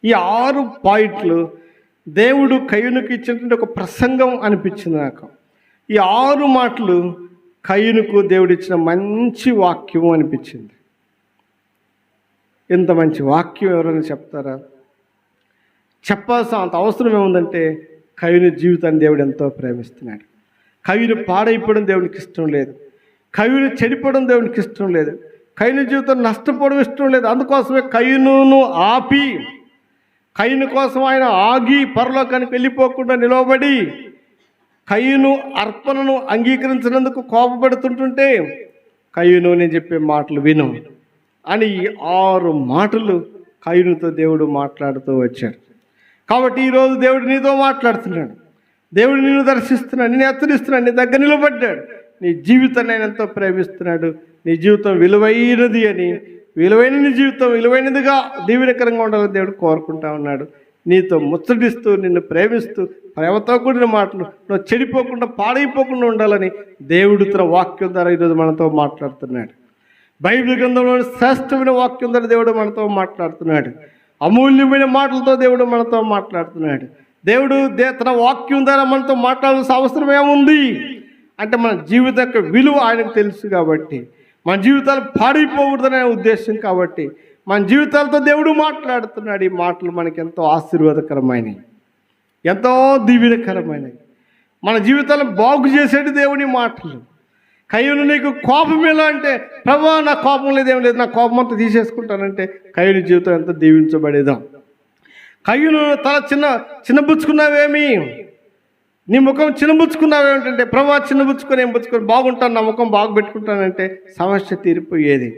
ఈ 6 పాయింట్లు దేవుడు కయ్యునికి ఇచ్చినటువంటి ఒక ప్రసంగం అనిపించింది నాకు. ఈ 6 మాటలు కయ్యునుకు దేవుడు ఇచ్చిన మంచి వాక్యం అనిపించింది. ఇంత మంచి వాక్యం ఎవరైనా చెప్తారా? చెప్పాల్సిన అంత అవసరం ఏముందంటే కయ్యుని జీవితాన్ని దేవుడు ఎంతో ప్రేమిస్తున్నాడు. కయ్యుని పాడైపోవడం దేవునికి ఇష్టం లేదు, కయ్యుని చెడిపోవడం దేవునికి ఇష్టం లేదు, కయ్యుని జీవితం నష్టపోవడం ఇష్టం లేదు. అందుకోసమే కయ్యును ఆపి, కయ్యుని కోసం ఆయన ఆగి పరలోకానికి వెళ్ళిపోకుండా నిలవబడి కయ్యును అర్పణను అంగీకరించినందుకు కోపపడుతుంటుంటే కయ్యును నేను చెప్పే మాటలు విను అని 6 మాటలు కయ్యునితో దేవుడు మాట్లాడుతూ వచ్చాడు. కాబట్టి ఈరోజు దేవుడు నీతో మాట్లాడుతున్నాడు, దేవుడు నిన్ను దర్శిస్తున్నాడు, నేను హెచ్చరిస్తున్నాడు, నీ దగ్గర నిలబడ్డాడు, నీ జీవితాన్ని ఆయన ఎంతో ప్రేమిస్తున్నాడు. నీ జీవితం విలువైనది అని, విలువైన నీ జీవితం విలువైనదిగా దీవెనకరంగా ఉండాలని దేవుడు కోరుకుంటా ఉన్నాడు. నీతో ముచ్చటిస్తూ నిన్ను ప్రేమిస్తూ ప్రేమతో కూడిన మాటలు, నువ్వు చెడిపోకుండా పాడైపోకుండా ఉండాలని దేవుడు తన వాక్యం ద్వారా ఈరోజు మనతో మాట్లాడుతున్నాడు. బైబిల్ గ్రంథంలోని శ్రేష్టమైన వాక్యం ద్వారా దేవుడు మనతో మాట్లాడుతున్నాడు. అమూల్యమైన మాటలతో దేవుడు మనతో మాట్లాడుతున్నాడు. దేవుడు తన వాక్యం ద్వారా మనతో మాట్లాడాల్సిన అవసరం ఏముంది అంటే మన జీవితం యొక్క విలువ ఆయనకు తెలుసు కాబట్టి, మన జీవితాలు పాడైపోకూడదనే ఉద్దేశం కాబట్టి మన జీవితాలతో దేవుడు మాట్లాడుతున్నాడు. ఈ మాటలు మనకి ఎంతో ఆశీర్వాదకరమైనవి, ఎంతో దీవెనకరమైనవి, మన జీవితాలను బాగు చేసేది దేవుని మాటలు. కయ్యూను నీకు కోపం ఎలా అంటే, ప్రభువా నా కోపం లేదేం లేదు, నా కోపం అంతా తీసేసుకుంటానంటే కయ్యూని జీవితం ఎంత దీవించబడేదాం. కయ్యూను తల చిన్నబుచ్చుకున్నావేమి, నీ ముఖం చిన్నబుచ్చుకున్నావేమిటంటే, ప్రభువా చిన్నబుచ్చుకొని ఏం బుచ్చుకొని బాగుంటాను, నా ముఖం బాగు పెట్టుకుంటానంటే సమస్య తీరిపోయేది.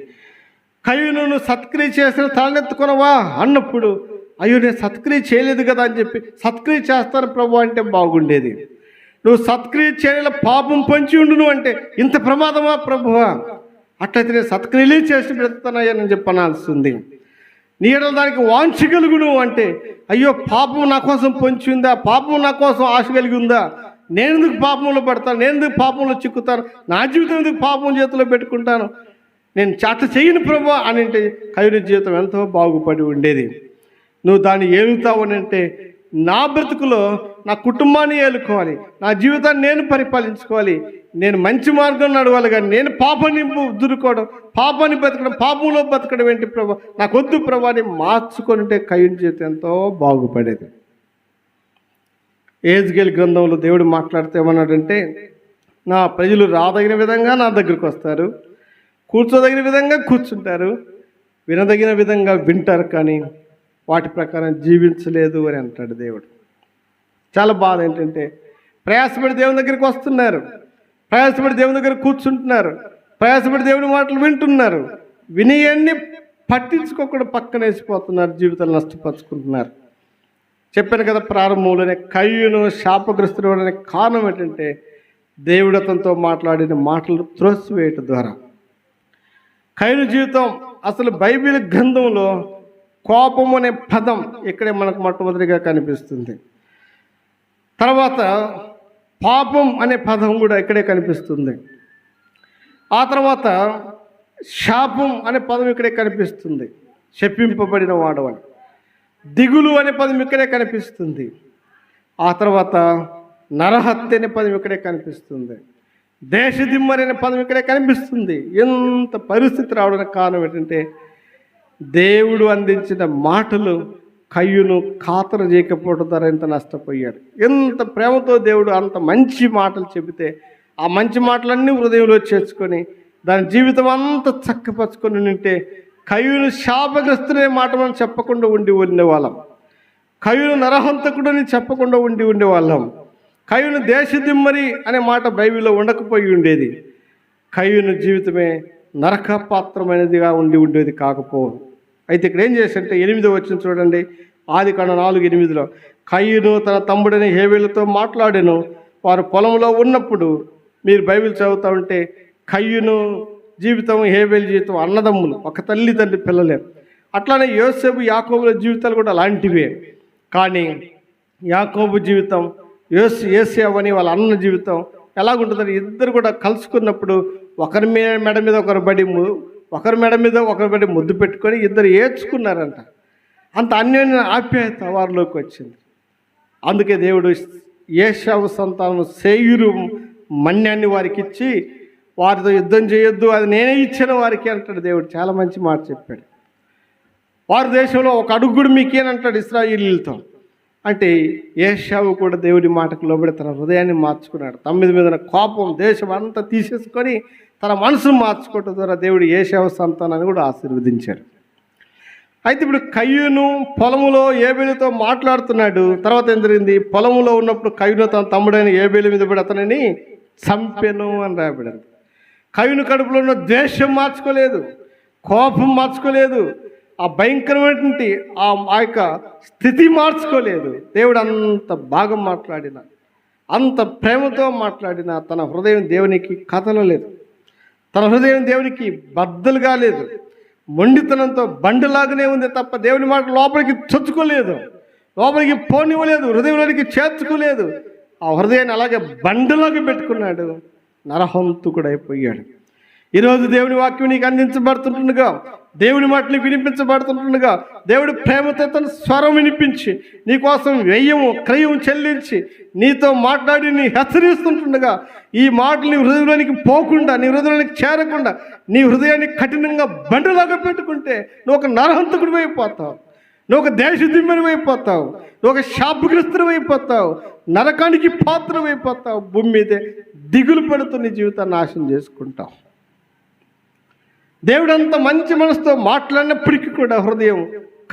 కయ్యూను సత్క్రియ చేసిన తలనెత్తుకునవా అన్నప్పుడు, అయ్యో నేను సత్క్రియ చేయలేదు కదా అని చెప్పి సత్క్రియ చేస్తాను ప్రభు అంటే బాగుండేది. నువ్వు సత్క్రియ చేయల పాపం పంచి ఉండును అంటే ఇంత ప్రమాదమా ప్రభువా, అట్లయితే నేను సత్క్రియలే చేసి పెడతానయ్యా అని చెప్పనాల్సింది. నీ ఎడల దానికి వాంఛగలుగును అంటే, అయ్యో పాపం నా కోసం పొంచి ఉందా, పాపం నా కోసం ఆశ కలిగి ఉందా, నేను ఎందుకు పాపంలో పడతాను, నేను ఎందుకు పాపంలో చిక్కుతాను, నా జీవితం ఎందుకు పాపం చేతిలో పెట్టుకుంటాను, నేను అట్లా చేయను ప్రభు అని అంటే కయ్యూని జీవితం ఎంతో బాగుపడి ఉండేది. నువ్వు దాన్ని ఏలుతావు అని అంటే, నా బ్రతుకులో నా కుటుంబాన్ని ఏలుకోవాలి, నా జీవితాన్ని నేను పరిపాలించుకోవాలి, నేను మంచి మార్గం నడవాలి, కానీ నేను పాపాన్ని దురుకోవడం, పాపాన్ని బతకడం, పాపంలో బతకడం ఏంటి ప్రభు, నాకు వద్దు ప్రభు అని మార్చుకుంటే కయ్యూని జీవితం ఎంతో బాగుపడేది. యెహెజ్కేలు గ్రంథంలో దేవుడు మాట్లాడితే ఏమన్నాడంటే, నా ప్రజలు రాదగిన విధంగా నా దగ్గరికి వస్తారు, కూర్చోదగిన విధంగా కూర్చుంటారు, వినదగిన విధంగా వింటారు, కానీ వాటి ప్రకారం జీవించలేదు అని అంటాడు దేవుడు. చాలా బాధ ఏంటంటే, ప్రయాసపడి దేవుని దగ్గరికి వస్తున్నారు, ప్రయాసపడి దేవుని దగ్గర కూర్చుంటున్నారు, ప్రయాసపడి దేవుని మాటలు వింటున్నారు, వినియన్ని పట్టించుకోకుండా పక్కన వేసిపోతున్నారు, జీవితాలు నష్టపరుచుకుంటున్నారు. చెప్పాను కదా ప్రారంభంలోనే, కయ్యూను శాపగ్రస్తుడు అనే కారణం ఏంటంటే దేవుడు అతనితో మాట్లాడిన మాటలు త్రోసివేయటం ద్వారా. కయ్యూను జీవితం అసలు బైబిల్ గ్రంథంలో కోపం అనే పదం ఇక్కడే మనకు మొట్టమొదటిగా కనిపిస్తుంది. తర్వాత పాపం అనే పదం కూడా ఇక్కడే కనిపిస్తుంది. ఆ తర్వాత శాపం అనే పదం ఇక్కడే కనిపిస్తుంది, శపింపబడిన వాడవని. దిగులు అనే పదం ఇక్కడే కనిపిస్తుంది. ఆ తర్వాత నరహత్య అనే పదం ఇక్కడే కనిపిస్తుంది. దేశదిమ్మరి అనే పదం ఇక్కడే కనిపిస్తుంది. ఎంత పరిస్థితి రావడానికి కారణం ఏంటంటే, దేవుడు అందించిన మాటలు కయ్యూను ఖాతరు చేయకపోవడం ద్వారా ఎంత నష్టపోయాడు. ఎంత ప్రేమతో దేవుడు అంత మంచి మాటలు చెబితే, ఆ మంచి మాటలన్నీ హృదయంలో చేర్చుకొని దాని జీవితం అంతా చక్కపరుచుకొని ఉంటే కయ్యూను శాపగ్రస్తుడే మాట మనం చెప్పకుండా ఉండేవాళ్ళం, కయ్యూను నరహంతకుడని చెప్పకుండా ఉండేవాళ్ళం. కయ్యూను దేశదిమ్మరి అనే మాట బైబిల్లో ఉండకపోయి ఉండేది. కయ్యూను జీవితమే నరకపాత్రమైనదిగా ఉండేది కాకపోవు. అయితే ఇక్కడ ఏం చేశారంటే 8వ వచనం చూడండి, ఆదికాండం 4:8. కయ్యూను తన తమ్ముడైన హేబేలుతో మాట్లాడాను, వారు పొలంలో ఉన్నప్పుడు. మీరు బైబిల్ చదువుతూ ఉంటే కయ్యూను జీవితం, హేబేలు జీవితం అన్నదమ్ములు, ఒక తల్లి తండ్రి పిల్లలే. అట్లానే యోసేపు యాకోబుల జీవితాలు కూడా అలాంటివే. కానీ యాకోబు జీవితం, యోసేపు అని వాళ్ళ అన్న జీవితం ఎలాగుంటుందని ఇద్దరు కూడా కలుసుకున్నప్పుడు ఒకరి మెడ మీద ఒకరి బడి ముద్దు పెట్టుకొని ఇద్దరు ఏడ్చుకున్నారంట. అంత అన్యోన్య ఆప్యాయత వారిలోకి వచ్చింది. అందుకే దేవుడు ఏశావు సంతానం సేయూరు మన్యాన్ని వారికి ఇచ్చి, వారితో యుద్ధం చేయొద్దు, అది నేనే ఇచ్చాను వారికి అంటాడు దేవుడు. చాలా మంచి మాట చెప్పాడు. వారి దేశంలో ఒక అడుగుడు మీకేనంటాడు ఇశ్రాయేలీయులతో. అంటే ఏశావు కూడా దేవుడి మాటకు లోబడి తన హృదయాన్ని మార్చుకున్నాడు. తమ్మిది మీద కోపం, దేశం అంతా తీసేసుకొని తన మనసును మార్చుకోవటం ద్వారా దేవుడు ఏశావు సంతానాన్ని కూడా ఆశీర్వదించాడు. అయితే ఇప్పుడు కయ్యూను పొలములో ఏబేలుతో మాట్లాడుతున్నాడు. తర్వాత ఏం జరిగింది? పొలములో ఉన్నప్పుడు కయ్యూను తన తమ్ముడైన ఏబేలు మీద పడి అతనిని చంపెను అని రాయబడింది. కయ్యూను కడుపులో ఉన్న ద్వేషం మార్చుకోలేదు, కోపం మార్చుకోలేదు, ఆ భయంకరమైనటువంటి ఆ యొక్క స్థితి మార్చుకోలేదు. దేవుడు అంత బాగా మాట్లాడిన, అంత ప్రేమతో మాట్లాడిన తన హృదయం దేవునికి కదలలేదు. తన హృదయం దేవునికి బద్దలుగా లేదు. మొండితనంతో బండిలాగానే ఉంది తప్ప దేవుని మాట లోపలికి చొచ్చుకోలేదు, లోపలికి పోనివ్వలేదు, హృదయంలోనికి చేర్చుకోలేదు. ఆ హృదయాన్ని అలాగే బండిలాగా పెట్టుకున్నాడు. నరహంతుకుడైపోయాడు. ఈరోజు దేవుని వాక్యం నీకు అందించబడుతుంటుండగా, దేవుని మాటలు వినిపించబడుతుంటుండగా, దేవుడు ప్రేమతో తన స్వరం వినిపించి నీకోసం వ్యయము క్రయం చెల్లించి నీతో మాట్లాడి నీ హెచ్చరిస్తుంటుండగా, ఈ మాటలు నీ హృదయంలోనికి పోకుండా, నీ హృదయంలోనికి చేరకుండా, నీ హృదయాన్ని కఠినంగా బండలాగా పెట్టుకుంటే నువ్వు ఒక నరహంతకుడు అయిపోతావు, నువ్వు ఒక దేశదిమ్మని అయిపోతావు, నువ్వు ఒక శాపగ్రస్తుడు అయిపోతావు, నరకానికి పాత్రం అయిపోతావు. భూమి మీదే దిగులు పడుతూ నీ జీవితాన్ని నాశనం చేసుకుంటావు. దేవుడు అంత మంచి మనసుతో మాట్లాడినప్పటికీ కూడా హృదయం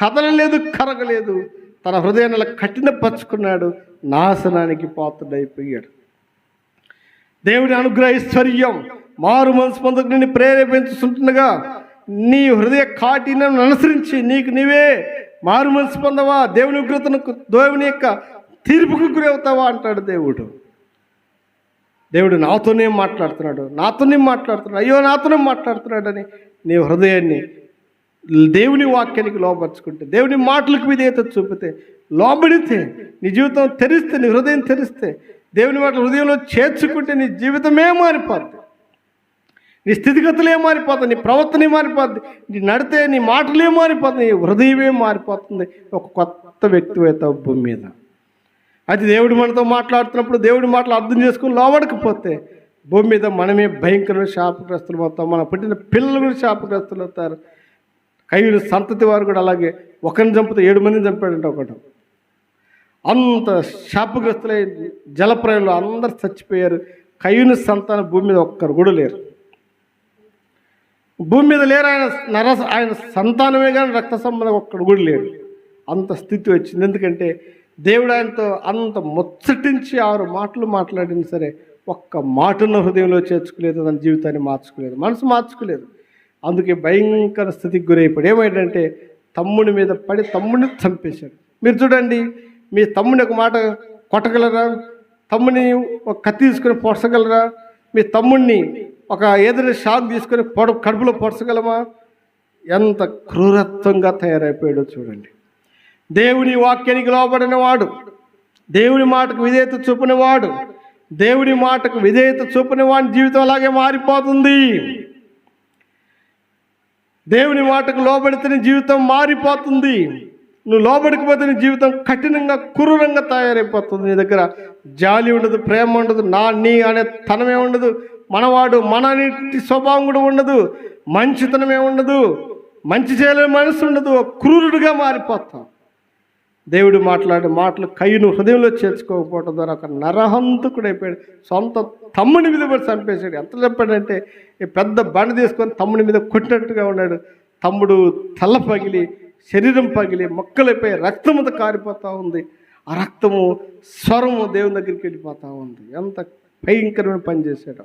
కదలలేదు, కరగలేదు. తన హృదయాన్ని అలా కఠినపరుచుకున్నాడు, నాశనానికి పాత్రుడైపోయాడు. దేవుడి అనుగ్రహైశ్వర్యం మారు మనసు పొందకు నిన్ను ప్రేరేపించుతుండగా నీ హృదయ కాఠిన్యాన్ని అనుసరించి నీకు నీవే మారు మనసు పొందవా, దేవుని ఉగ్రతను, దేవుని యొక్క తీర్పుకు గురవుతావా అంటాడు దేవుడు. దేవుడు నాతోనే మాట్లాడుతున్నాడు, అయ్యో నాతోనే మాట్లాడుతున్నాడని నీ హృదయాన్ని దేవుని వాక్యానికి లోపరుచుకుంటే, దేవుని మాటలకు విధేయత చూపితే, లోబడితే, నీ జీవితం తెరిస్తే, నీ హృదయం తెరిస్తే, దేవుని మాటలు హృదయంలో చేర్చుకుంటే నీ జీవితమే మారిపోద్ది, నీ స్థితిగతులే మారిపోతుంది, నీ ప్రవర్తనే మారిపోద్ది, నీ నడితే, నీ మాటలే మారిపోతుంది, నీ హృదయమే మారిపోతుంది. ఒక కొత్త వ్యక్తి అవుతావు భూమి మీద. అది దేవుడు మనతో మాట్లాడుతున్నప్పుడు దేవుడి మాటలు అర్థం చేసుకుని లోబడకపోతే భూమి మీద మనమే భయంకరమైన శాపగ్రస్తులు అవుతాం. మన పుట్టిన పిల్లలు కూడా శాపగ్రస్తులు అవుతారు. కయ్యూను సంతతి వారు కూడా అలాగే ఒకరిని చంపితే 7 మందిని చంపాడంటే ఒకటి. అంత శాపగ్రస్తులై జలప్రయంలో అందరు చచ్చిపోయారు. కయ్యూను సంతానం భూమి మీద ఒక్కరు కూడా లేరు. భూమి మీద లేరు. ఆయన సంతానమే కానీ రక్త సంబంధం ఒక్కడు కూడా లేడు. అంత స్థితి వచ్చింది. ఎందుకంటే దేవుడు ఆయనతో అంత ముచ్చటించి 6 మాటలు మాట్లాడినా సరే ఒక్క మాటను హృదయంలో చేర్చుకోలేదు, తన జీవితాన్ని మార్చుకోలేదు, మనసు మార్చుకోలేదు. అందుకే భయంకర స్థితికి గురైపోయాడు. ఏమైందంటే తమ్ముడి మీద పడి తమ్ముడిని చంపేశాడు. మీరు చూడండి, మీ తమ్ముడిని ఒక మాట కొట్టగలరా? తమ్ముడిని ఒక కత్తి తీసుకొని పొడసగలరా? మీ తమ్ముడిని ఒక ఏదైనా షాక్ తీసుకొని కడుపులో పొడసగలమా? ఎంత క్రూరత్వంగా తయారైపోయాడో చూడండి. దేవుని వాక్యానికి లోబడిన వాడు, దేవుని మాటకు విధేయత చూపిన వాడు, దేవుని మాటకు విధేయత చూపిన వాడి జీవితం అలాగే మారిపోతుంది. దేవుని మాటకు లోబడితే జీవితం మారిపోతుంది. నువ్వు లోబడికపోతే నీ జీవితం కఠినంగా, క్రూరంగా తయారైపోతుంది. నీ దగ్గర జాలి ఉండదు, ప్రేమ ఉండదు, నీ అనే తనమే ఉండదు, మనవాడు మన నీటి స్వభావం కూడా ఉండదు, మంచితనమే ఉండదు, మంచి చేయలేని మనసు ఉండదు, క్రూరుడిగా మారిపోతాం. దేవుడు మాట్లాడే మాటలు కయ్యూను హృదయంలో చేర్చుకోకపోవడం ద్వారా ఒక నరహంతకుడైపోయాడు. సొంత తమ్ముని మీద పడి చంపేశాడు. ఎంత చెప్పాడంటే ఈ పెద్ద బండి తీసుకొని తమ్ముని మీద కొట్టినట్టుగా ఉన్నాడు. తమ్ముడు తల పగిలి, శరీరం పగిలి, మొక్కలైపోయి రక్తమంతా కారిపోతూ ఉంది. ఆ రక్తము స్వరము దేవుని దగ్గరికి వెళ్ళిపోతూ ఉంది. ఎంత భయంకరమైన పని చేశాడు.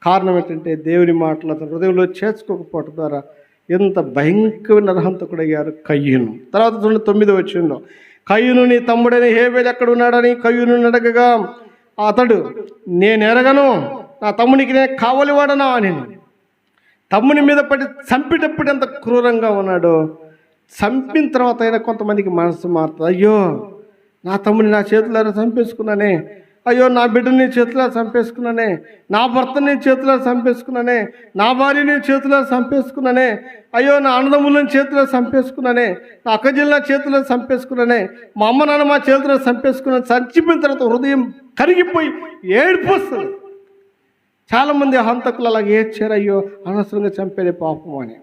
కారణం ఏంటంటే దేవుని మాటలు అతను హృదయంలో చేర్చుకోకపోవటం ద్వారా ఎంత భయంకరమైన నరహంతకుడు అయ్యారు కయ్యూను. తర్వాత 9వ వచనంలో, కయ్యూను నీ తమ్ముడని హేబేలు ఎక్కడ ఉన్నాడని కయ్యూను అడగగా అతడు, నేను ఎరగను, నా తమ్మునికి నేను కావలివాడనా అని తమ్ముని మీద పడి చంపేటప్పుడు ఎంత క్రూరంగా ఉన్నాడో. చంపిన తర్వాత అయినా కొంతమందికి మనసు మారుతుంది. అయ్యో నా తమ్ముని నా చేతులారా చంపేసుకున్నానే, అయ్యో నా బిడ్డని చేతులా చంపేసుకున్నానే, నా భర్తని చేతులా చంపేసుకున్నానే, నా భార్యని చేతులా చంపేసుకున్నానే, అయ్యో నా అన్నదమ్ములని చేతులా చంపేసుకున్నానే, నా అక్కజిల్లా చేతులా చంపేసుకున్నానే, మా అమ్మ నాన్న మా చేతుల్లో చంపేసుకున్నాను. చచ్చిపోయిన తర్వాత హృదయం కరిగిపోయి ఏడిపోస్తుంది. చాలామంది హంతకులు అలాగే ఏడ్చారు, అయ్యో అనవసరంగా చంపేదే పాపం అని.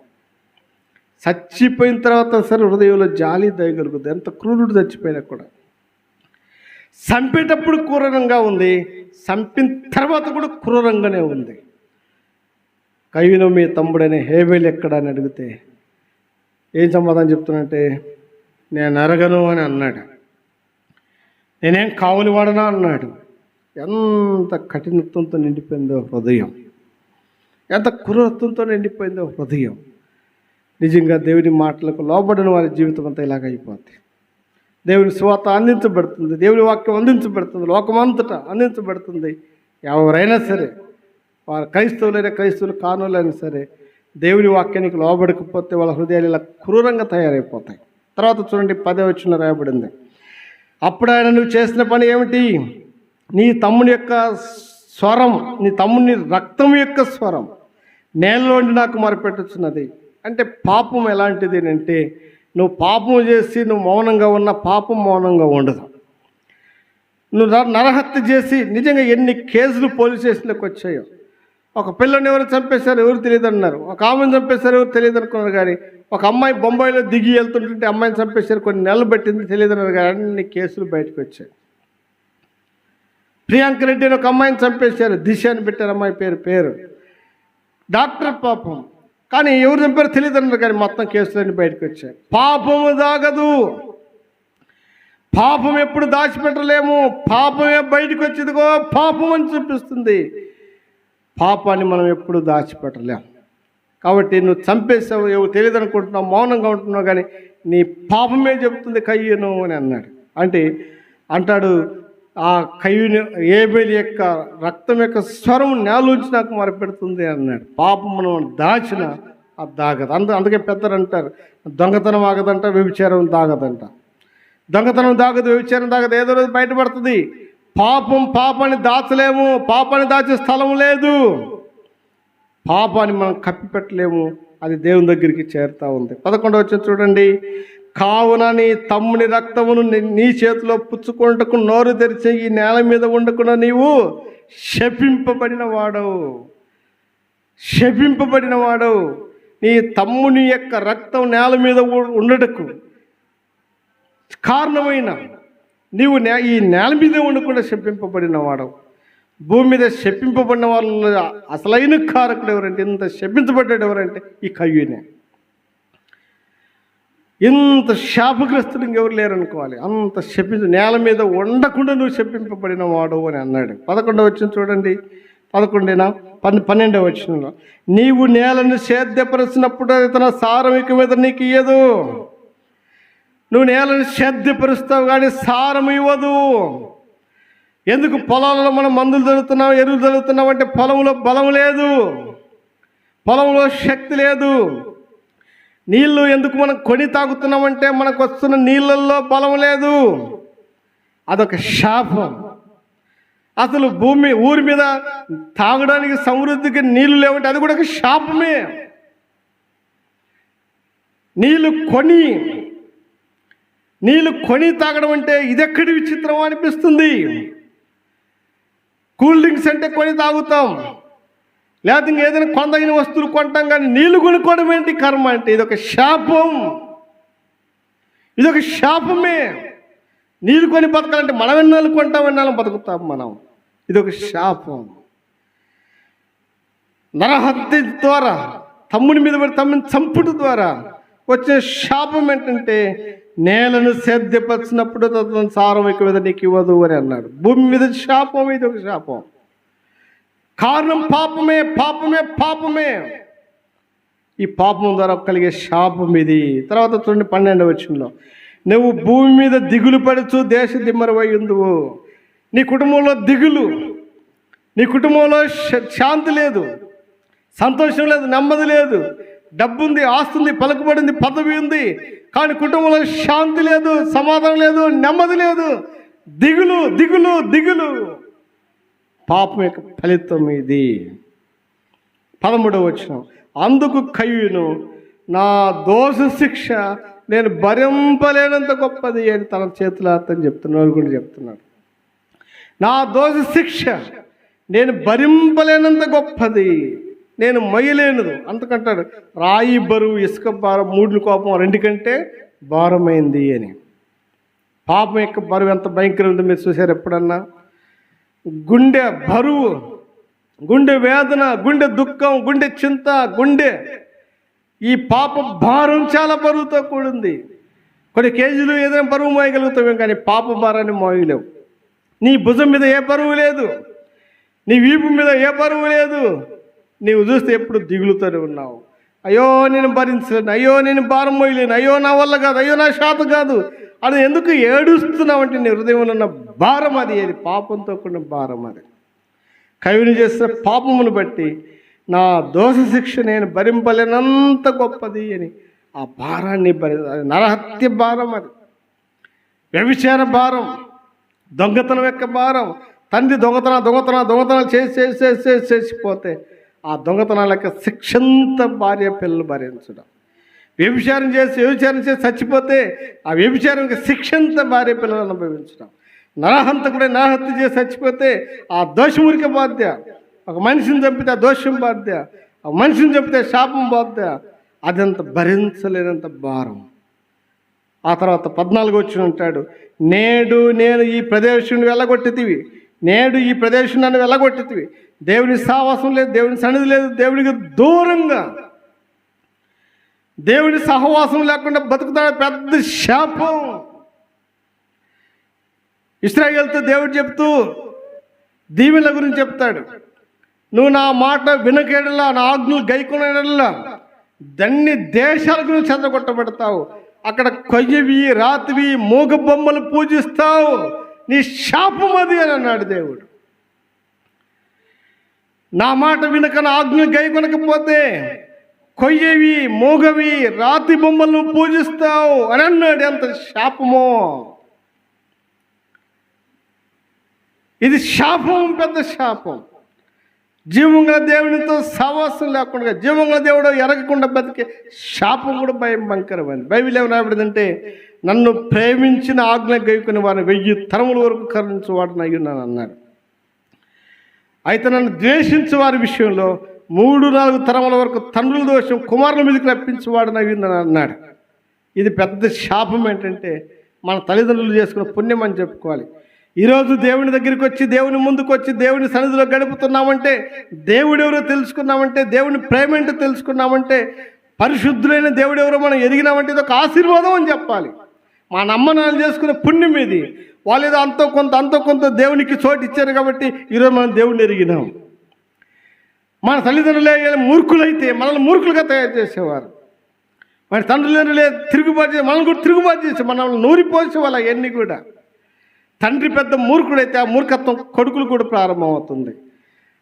చచ్చిపోయిన తర్వాత సరే హృదయంలో జాలి దయగలుగుతుంది. ఎంత క్రూరుడు చచ్చిపోయినా కూడా. చంపేటప్పుడు క్రూరంగా ఉంది, చంపిన తర్వాత కూడా క్రూరంగానే ఉంది. కయ్యూను మీ తమ్ముడనే హేబేలు ఎక్కడ అని అడిగితే ఏం సమాధానం చెప్తున్నంటే, నేను ఎరగను అని అన్నాడు. నేనేం కావలి వాడనా అన్నాడు. ఎంత కఠినత్వంతో నిండిపోయిందో హృదయం, ఎంత క్రూరత్వంతో నిండిపోయిందో హృదయం. నిజంగా దేవుని మాటలకు లోబడిన వారి జీవితం అంతా ఇలాగ అయిపోతుంది. దేవుని సువార్త అందించబడుతుంది, దేవుని వాక్యం అందించబడుతుంది, లోకమంతటా అందించబడుతుంది. ఎవరైనా సరే, వారు క్రైస్తవులు కానులైనా సరే, దేవుని వాక్యానికి లోబడకపోతే వాళ్ళ హృదయాలు ఇలా క్రూరంగా తయారైపోతాయి. తర్వాత చూడండి 10వ వచనంలో రాయబడింది, అప్పుడు ఆయన, నువ్వు చేసిన పని ఏమిటి? నీ తమ్ముని యొక్క స్వరం, నీ తమ్ముని రక్తం యొక్క స్వరం నేలలోండి నాకు మొరపెట్టుచున్నది. అంటే పాపం ఎలాంటిది అంటే, నువ్వు పాపం చేసి నువ్వు మౌనంగా ఉన్న పాపం మౌనంగా ఉండదు. నువ్వు నరహత్య చేసి నిజంగా ఎన్ని కేసులు పోలీస్ స్టేషన్లోకి వచ్చాయో. ఒక పిల్లని ఎవరు చంపేశారు ఎవరు తెలియదు అన్నారు, ఒక ఆమెను చంపేశారు ఎవరు తెలియదు అనుకున్నారు. కానీ ఒక అమ్మాయి బొంబాయిలో దిగి వెళ్తుంటుంటే అమ్మాయిని చంపేశారు, కొన్ని నెలలు పట్టింది తెలియదు అన్నారు. కానీ అన్ని కేసులు బయటకు వచ్చాయి. ప్రియాంక రెడ్డి అని ఒక అమ్మాయిని చంపేశారు, దిశ అని పెట్టారు అమ్మాయి పేరు. డాక్టర్ పాపం, కానీ ఎవరు చంపారో తెలియదు అన్నారు. కానీ మొత్తం కేసులన్నీ బయటకు వచ్చాయి. పాపము దాగదు, పాపం ఎప్పుడు దాచిపెట్టలేము. పాపమే బయటకు వచ్చేదిగో పాపం అని చూపిస్తుంది. పాపాన్ని మనం ఎప్పుడు దాచిపెట్టలేము. కాబట్టి నువ్వు చంపేసావు, ఎవరు తెలియదు అనుకుంటున్నావు, మౌనంగా ఉంటున్నావు, కానీ నీ పాపమే చెబుతుంది కయ్యూను అని అన్నాడు. అంటాడు ఆ కయ్యూను, హేబేలు యొక్క రక్తం యొక్క స్వరం నేలోంచి నాకు మొరపెడుతుంది అన్నాడు. పాపం మనం దాచిన అది దాగదు. అందుకే పెద్దలు అంటారు, దొంగతనం ఆగదంట, వ్యభిచారం దాగదంట. దొంగతనం దాగదు, వ్యభిచారం దాగదు, ఏదో రోజు బయటపడుతుంది. పాపాన్ని దాచలేము, పాపాన్ని దాచే స్థలం లేదు. పాపాన్ని మనం కప్పిపెట్టలేము, అది దేవుని దగ్గరికి చేరుతూ ఉంది. 11వ వచనం చూడండి, కావున నీ తమ్ముని రక్తమును నీ చేతిలో పుచ్చుకొనుటకు నోరు తెరిచే ఈ నేల మీద ఉండకుండా నీవు శపింపబడిన వాడవు. నీ తమ్ముని యొక్క రక్తం నేల మీద ఉండటకు కారణమైన నీవు ఈ నేల మీద ఉండకుండా శపింపబడిన వాడవు. భూమి మీద శపింపబడిన వాళ్ళు అసలైన కారకుడు ఎవరంటే, ఇంత శపించబడ్డాడు ఎవరంటే ఈ కయ్యూనే. ఇంత శాపగ్రస్తుడు ఇంకెవరు లేరనుకోవాలి. అంత నేల మీద ఉండకుండా నువ్వు శపింపబడిన వాడు అని అన్నాడు. 11వ వచనం చూడండి, 12వ వచనంలో, నీవు నేలను సేద్యపరిచినప్పుడు తన సారం ఇక మీద నీకు ఇయ్యదు. నువ్వు నేలను సేద్యపరుస్తావు కానీ సారం ఇవ్వదు. ఎందుకు? పొలాలలో మనం మందులు చల్లుతున్నాం, ఎరువులు చల్లుతున్నాం అంటే పొలంలో బలం లేదు, పొలంలో శక్తి లేదు. నీళ్లు ఎందుకు మనం కొని తాగుతున్నామంటే మనకు వస్తున్న నీళ్ళల్లో బలం లేదు. అదొక శాపం. అసలు ఊరి మీద తాగడానికి సమృద్ధికి నీళ్లు లేవంటే అది కూడా ఒక శాపమే. నీళ్లు కొని తాగడం అంటే ఇదెక్కడి విచిత్రం అనిపిస్తుంది. కూల్ డ్రింక్స్ అంటే కొని తాగుతాం, లేకపోతే ఇంకేదైనా కొందగిన వస్తువులు కొంటాం, కానీ నీళ్లు కొనుక్కోవడం ఏంటి కర్మ అంటే ఇదొక శాపం. ఇదొక శాపమే. నీళ్ళు కొని బతకాలంటే మనం ఎన్నాళ్ళు కొంటాం, ఎన్నాళ్ళు బతుకుతాం మనం. ఇదొక శాపం. నరహత్య ద్వారా తమ్ముని మీద పడి తమ్ముని చంపుట ద్వారా వచ్చే శాపం ఏంటంటే నేలను సేద్యపరిచినప్పుడు తన సారం ఇక మీద నీకు ఇవ్వదు అని అన్నాడు. భూమి మీద శాపం, ఇది ఒక శాపం. కారణం పాపమే, పాపమే, పాపమే. ఈ పాపం ద్వారా కలిగే శాపం ఇది. తర్వాత చూడండి 12వ వచనంలో, నువ్వు భూమి మీద దిగులు పడుచు దేశ దిమ్మరవై ఉందువు. నీ కుటుంబంలో దిగులు, నీ కుటుంబంలో శాంతి లేదు, సంతోషం లేదు, నెమ్మది లేదు. డబ్బు ఉంది, ఆస్తి ఉంది, పలుకుబడింది, పదవి ఉంది, కానీ కుటుంబంలో శాంతి లేదు, సమాధానం లేదు, నెమ్మది లేదు. దిగులు, దిగులు, దిగులు. పాపం యొక్క ఫలితం ఇది. 13వ వచనం, అందుకు కయ్యూను, నా దోష శిక్ష నేను భరింపలేనంత గొప్పది అని తన చేతులు అతను చెప్తున్నాడు, కూడా చెప్తున్నాడు. నా దోష శిక్ష నేను భరింపలేనంత గొప్పది, నేను మొయ్యలేనిది. అంతకంటాడు, రాయి బరువు, ఇసుక భారం, మూడ్ల కోపం రెండుకంటే భారమైంది అని. పాపం యొక్క బరువు ఎంత భయంకరం ఉందో మీరు చూసారు ఎప్పుడన్నా? గుండె బరువు, గుండె వేదన, గుండె దుఃఖం, గుండె చింత, గుండె ఈ పాప భారం చాలా బరువుతో కూడింది. కొన్ని కేజీలు ఏదైనా బరువు మోయగలుగుతాం, కానీ పాప భారాన్ని మోయలేవు. నీ భుజం మీద ఏ బరువు లేదు, నీ వీపు మీద ఏ బరువు లేదు. నీవు చూస్తే ఎప్పుడు దిగులుతూనే ఉన్నావు. అయ్యో నేను భరించలేను, అయ్యో నేను భారం మోయలేను, అయ్యో నా వల్ల కాదు, అయ్యో నా శాత కాదు అది ఎందుకు ఏడుస్తున్నావు అంటే నీ హృదయంలో ఉన్న భారం అది. అది పాపంతో కూడిన భారం. అది కయ్యూను చేసిన పాపమును బట్టి నా దోష శిక్ష నేను భరింపలేనంత గొప్పది అని ఆ భారాన్ని నరహత్య భారం, అది వ్యభిచార భారం, దొంగతనం యొక్క భారం. తండ్రి దొంగతనాలు చేసిపోతే ఆ దొంగతనాల యొక్క శిక్షంత భార్య పిల్లలు భరించడం. వ్యభిచారం చేసి చచ్చిపోతే ఆ వ్యభిచారం యొక్క శిక్షంత భార్య పిల్లలు అనుభవించడం. నరహంతకుడే నరహత్య చేసి చచ్చిపోతే ఆ దోషమురిక బాధ్య. ఒక మనిషిని చంపితే ఆ దోషం బాధ్య, ఒక మనిషిని చంపితే శాపం బాధ్య. అదంత భరించలేనంత భారం. ఆ తర్వాత 14వ వచనం అంటాడు, నేడు నేను ఈ ప్రదేశం వెళ్ళగొట్టితివి, నేడు ఈ ప్రదేశం నన్ను వెళ్ళగొట్టితివి. దేవుని సావాసం లేదు, దేవుని సన్నిధి లేదు, దేవునికి దూరంగా దేవుని సహవాసం లేకుండా బతుకుతాడు. పెద్ద శాపం. ఇశ్రాయేలుతో దేవుడు చెప్తూ దీవెనల గురించి చెప్తాడు, నువ్వు నా మాట వినకేడలా, నా ఆజ్ఞలు గైకొనేడల్లా దన్ని దేశాల గురించి చెదరగొట్టబడతావు. అక్కడ కొయ్యవి, రాతివి, మూగ బొమ్మలు పూజిస్తావు, నీ శాపం అది అని అన్నాడు దేవుడు. నా మాట వినక నా ఆజ్ఞలు గైకొనకపోతే కొయ్యవి, మూగవి, రాతి బొమ్మలను పూజిస్తావు అని అన్నాడు. ఎంత శాపమో ఇది! శాపం, పెద్ద శాపం. జీవంగా దేవునితో సహవాసం లేకుండా, జీవంగా దేవుడు ఎరగకుండా బతికే శాపం కూడా భయంకరమైంది. బైబిల్ ఏమి రాబడిందంటే, నన్ను ప్రేమించిన ఆజ్ఞ గైకుని వారిని 1000 తరముల వరకు కరుణించేవాడిని అయ్యున్నాను అన్నాడు. అయితే నన్ను ద్వేషించే వారి విషయంలో 3-4 తరముల వరకు తండ్రుల దోషం కుమారుల మీదకి రప్పించేవాడిని అయ్యిందని అన్నాడు. ఇది పెద్ద శాపం. ఏంటంటే మన తల్లిదండ్రులు చేసుకున్న పుణ్యం అని చెప్పుకోవాలి. ఈరోజు దేవుని దగ్గరికి వచ్చి, దేవుని ముందుకు వచ్చి, దేవుని సన్నిధిలో గడుపుతున్నామంటే, దేవుడెవరో తెలుసుకున్నామంటే, దేవుని ప్రేమ ఏంటో తెలుసుకున్నామంటే, పరిశుద్ధులైన దేవుడెవరో మనం ఎదిగినామంటే ఇది ఒక ఆశీర్వాదం అని చెప్పాలి. మా నమ్మనాలు చేసుకునే పుణ్యం ఇది. వాళ్ళు ఏదో అంతో కొంత దేవునికి చోటు ఇచ్చారు కాబట్టి ఈరోజు మనం దేవుడిని ఎరిగినాం. మన తల్లిదండ్రులే మూర్ఖులైతే మనల్ని మూర్ఖులుగా తయారు చేసేవారు. మన తండ్రులే తిరుగుబాటు చేసి మనల్ని కూడా తిరుగుబాటు చేసి మనల్ని నూరిపోసే వాళ్ళు అవన్నీ కూడా. తండ్రి పెద్ద మూర్ఖుడైతే ఆ మూర్ఖత్వం కొడుకులు కూడా ప్రారంభమవుతుంది.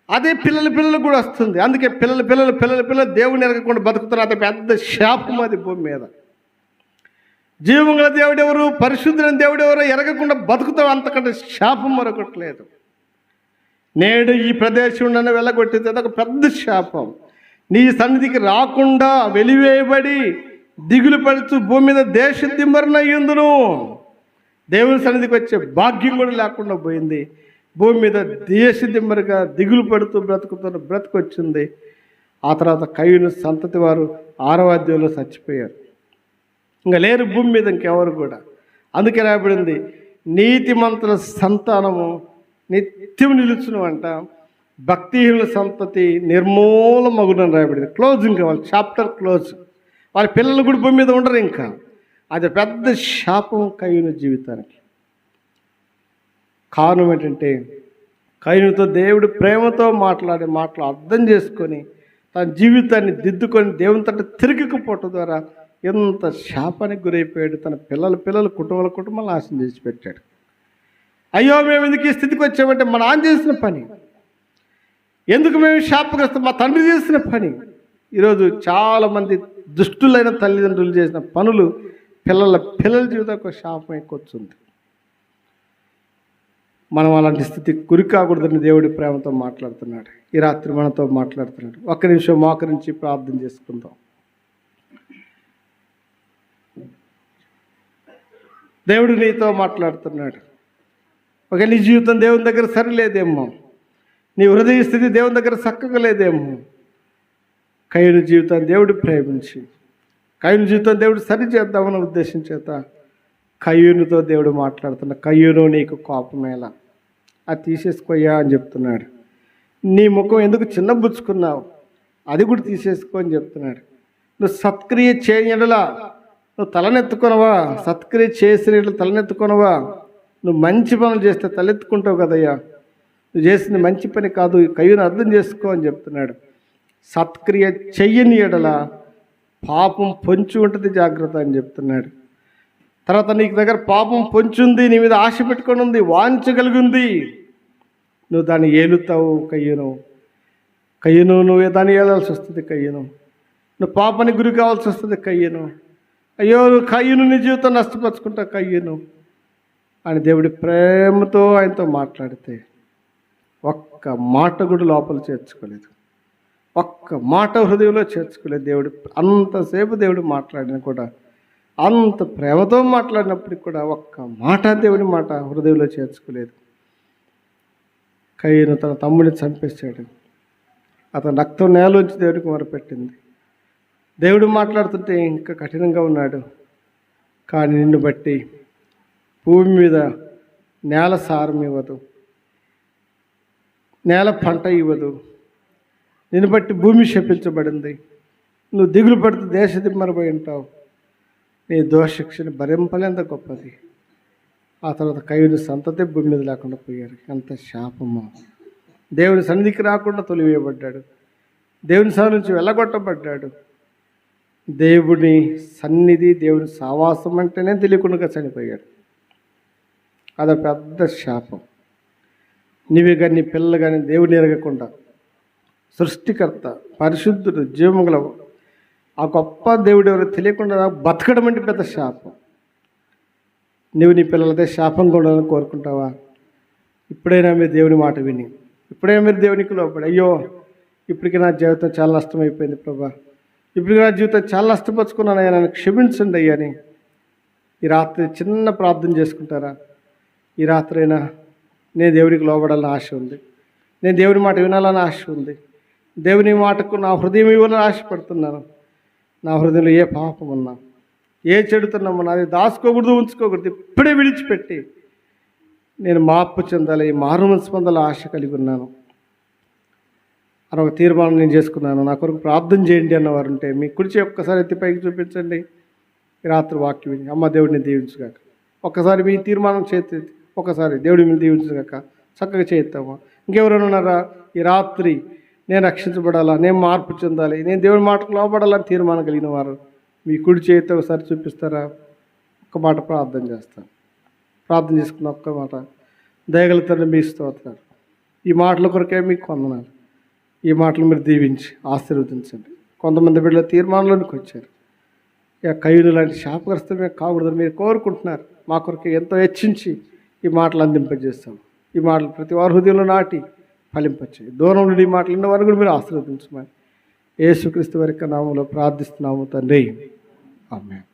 అదే పిల్లలు కూడా వస్తుంది. అందుకే పిల్లలు దేవుని ఎరగకుండా బతుకుతున్నారు. అదే పెద్ద శాపం అది భూమి మీద. జీవంగల దేవుడెవరు, పరిశుద్ధులైన దేవుడెవరు ఎరగకుండా బతుకుతావు, అంతకంటే శాపం మరొకట్లేదు. నేడు ఈ ప్రదేశం నన్ను వెళ్ళగొట్టింది, అదొక పెద్ద శాపం. నీ సన్నిధికి రాకుండా వెలివేయబడి దిగులు పడుతూ భూమి మీద దేశ దిమ్మరనయ్యుందును. దేవుని సన్నిధికి వచ్చే భాగ్యం కూడా లేకుండా పోయింది. భూమి మీద దేశ దిమ్మరిగా దిగులు పడుతూ బ్రతుకుతున్న బ్రతుకొచ్చింది. ఆ తర్వాత కయ్యూను సంతతి వారు 6వ అధ్యాయంలో చచ్చిపోయారు. ఇంకా లేరు భూమి మీద ఇంకెవరు కూడా. అందుకే రాయబడింది, నీతిమంతుల సంతానము నిత్యం నిలుచును అంట, భక్తిహీనుల సంతతి నిర్మూలమగునని రాయబడింది. క్లోజ్, ఇంకా వాళ్ళ చాప్టర్ క్లోజ్. వాళ్ళ పిల్లలు కూడా భూమి మీద ఉండరు. ఇంకా అది పెద్ద శాపం కయ్యూను జీవితానికి. కారణం ఏంటంటే కయ్యూనుతో దేవుడు ప్రేమతో మాటలు అర్థం చేసుకొని తన జీవితాన్ని దిద్దుకొని దేవుని తట్టు తిరిగిపోవటం ద్వారా ఎంత శాపానికి గురైపోయాడు. తన పిల్లలు కుటుంబాలు నాశనం చేసి పెట్టాడు. అయ్యో మేము ఎందుకు ఈ స్థితికి వచ్చామంటే మా నాన్న చేసిన పని, ఎందుకు మేము శాపగ్రస్తం మా తండ్రి చేసిన పని. ఈరోజు చాలామంది దుష్టులైన తల్లిదండ్రులు చేసిన పనులు పిల్లల జీవితానికి శాపం ఎక్కువచ్చుంది. మనం అలాంటి స్థితికి గురి కాకూడదని దేవుడి ప్రేమతో మాట్లాడుతున్నాడు. ఈ రాత్రి మనతో మాట్లాడుతున్నాడు. ఒక్క నిమిషం మోకరించి ప్రార్థన చేసుకుందాం. దేవుడు నీతో మాట్లాడుతున్నాడు. ఒక నీ జీవితం దేవుని దగ్గర సరిలేదేమో, నీ హృదయ స్థితి దేవుని దగ్గర చక్కగా లేదేమో. కయ్యూను జీవితాన్ని దేవుడు ప్రేమించి కయ్యూను జీవితం దేవుడు సరి చేద్దామన్న ఉద్దేశం చేత కయ్యూనుతో దేవుడు మాట్లాడుతున్నా. కయ్యూను నీకు కోపమేలా, అది తీసేసుకోయా అని చెప్తున్నాడు. నీ ముఖం ఎందుకు చిన్నబుచ్చుకున్నావు, అది కూడా తీసేసుకో అని చెప్తున్నాడు. నువ్వు సత్క్రియ చేయడలా నువ్వు తలనెత్తుకొనవా, సత్క్రియ చేసిన తలనెత్తుకొనవా. నువ్వు మంచి పనులు చేస్తే తలెత్తుకుంటావు కదయ్యా, నువ్వు చేసింది మంచి పని కాదు, కయ్యూను అర్థం చేసుకో అని చెప్తున్నాడు. సత్క్రియ చెయ్యని ఎడల పాపం పొంచి ఉంటుంది, జాగ్రత్త అని చెప్తున్నాడు. తర్వాత నీకు దగ్గర పాపం పొంచుంది, నీ మీద ఆశ పెట్టుకొని ఉంది, వాంఛ కలిగి ఉంది, నువ్వు దాన్ని ఏలుతావు. కయ్యూను నువ్వు దాన్ని ఏలాల్సి వస్తుంది. కయ్యూను నువ్వు పాపానికి గురి కావాల్సి వస్తుంది. కయ్యూను అయ్యో కయ్యూను నీ జీవితం నష్టపరుచుకుంటావు కయ్యూను అని దేవుడి ప్రేమతో ఆయనతో మాట్లాడితే ఒక్క మాట కూడా లోపల చేర్చుకోలేదు, ఒక్క మాట హృదయంలో చేర్చుకోలేదు. దేవుడు అంతసేపు దేవుడు మాట్లాడినా కూడా, అంత ప్రేమతో మాట్లాడినప్పటికి కూడా ఒక్క మాట దేవుడి మాట హృదయంలో చేర్చుకోలేదు. కయ్యూను తన తమ్ముడిని చంపేశాడు. అతని రక్తం నేలోంచి దేవుడికి మొరపెట్టింది. దేవుడు మాట్లాడుతుంటే ఇంకా కఠినంగా ఉన్నాడు. కానీ నిన్ను బట్టి భూమి మీద నేల సారం ఇవ్వదు, నేల పంట ఇవ్వదు. నిన్ను బట్టి భూమి శపించబడింది. నువ్వు దిగులు పడితే దేశ దిమ్మరపోయి ఉంటావు. నీ దోషశిక్షణ భరింపలేంత గొప్పది. ఆ తర్వాత కయ్యూను సంతతి భూమి మీద లేకుండా పోయారు. ఎంత శాపమో. దేవుని సన్నిధికి రాకుండా తొలివేయబడ్డాడు. దేవుని సన్నిధి నుంచి వెళ్ళగొట్టబడ్డాడు. దేవుని సన్నిధి, దేవుని సావాసం అంటేనే తెలియకుండా చనిపోయాడు. అదో పెద్ద శాపం. నీవే కానీ నీ పిల్లలు కానీ దేవుని ఎరగకుండా, సృష్టికర్త పరిశుద్ధుడు జీవముగల ఆ గొప్ప దేవుడు ఎవరో తెలియకుండా బతకడం అంటే పెద్ద శాపం. నువ్వు నీ పిల్లలదే శాపంగా ఉండాలని కోరుకుంటావా? ఇప్పుడైనా మీరు దేవుని మాట విని, ఇప్పుడైనా మీరు దేవునికి లోపడి, అయ్యో ఇప్పటికీ నా జీవితం చాలా నష్టమైపోయింది ప్రభా, ఇప్పటికీ నా జీవితం చాలా నష్టపరుచుకున్నాను అయ్యా, నన్ను క్షమించండి అయ్యా అని ఈ రాత్రి చిన్న ప్రార్థన చేసుకుంటారా? ఈ రాత్రి అయినా నేను దేవునికి లోబడాలని ఆశ ఉంది, నేను దేవుని మాట వినాలని ఆశ ఉంది, దేవుని మాటకు నా హృదయం ఇవ్వాలని ఆశపడుతున్నాను. నా హృదయంలో ఏ పాపం ఉన్నా, ఏ చెడుతున్నామన్నా అది దాచుకోకూడదు, ఉంచుకోకూడదు. ఇప్పుడే విడిచిపెట్టి నేను మార్పు చెందాలి, మారుమనసు పొందాలి ఆశ కలిగి ఉన్నాను అని ఒక తీర్మానం నేను చేసుకున్నాను. నా కొరకు ప్రార్థన చేయండి అన్నవారు ఉంటే మీ కుడిచి ఒక్కసారి ఎత్తి పైకి చూపించండి. ఈ రాత్రి వాక్యం విని అమ్మ దేవుడిని దీవించుగాక. ఒక్కసారి మీ తీర్మానం చేతి ఒకసారి దేవుడి మీద దీవించుగాక. చక్కగా చేస్తామా? ఇంకెవరైనా ఉన్నారా? ఈ రాత్రి నేను రక్షించబడాలా, నేను మార్పు చెందాలి, నేను దేవుడి మాటకు లోపడాలని తీర్మానం కలిగిన వారు మీ కుడి చేతి ఒకసారి చూపిస్తారా? ఒక్క మాట ప్రార్థన చేస్తాను. ప్రార్థన చేసుకున్న ఒక్క మాట. దయగలుగుతారని మీ స్తోత్రాలు. ఈ మాటల కొరకే మీకు వందనాలు. ఈ మాటలు మీరు దీవించి ఆశీర్వదించండి. కొంతమంది బిడ్డల తీర్మానంలోనికి వచ్చారు. ఇక కయ్యూను లాంటి శాపగ్రస్తమే కాకూడదని మీరు కోరుకుంటున్నారు. మా కొరకు ఎంతో హెచ్చించి ఈ మాటలు అందింపజేస్తాం. ఈ మాటలు ప్రతి వారి హృదయంలో నాటి ఫలింపచ్చాయి. దూరం నుండి ఈ మాటలు ఉన్న వారు కూడా మీరు ఆశీర్వదించమని యేసుక్రీస్తు వారి నామములో ప్రార్థిస్తున్నాము తండ్రి. ఆమేన్.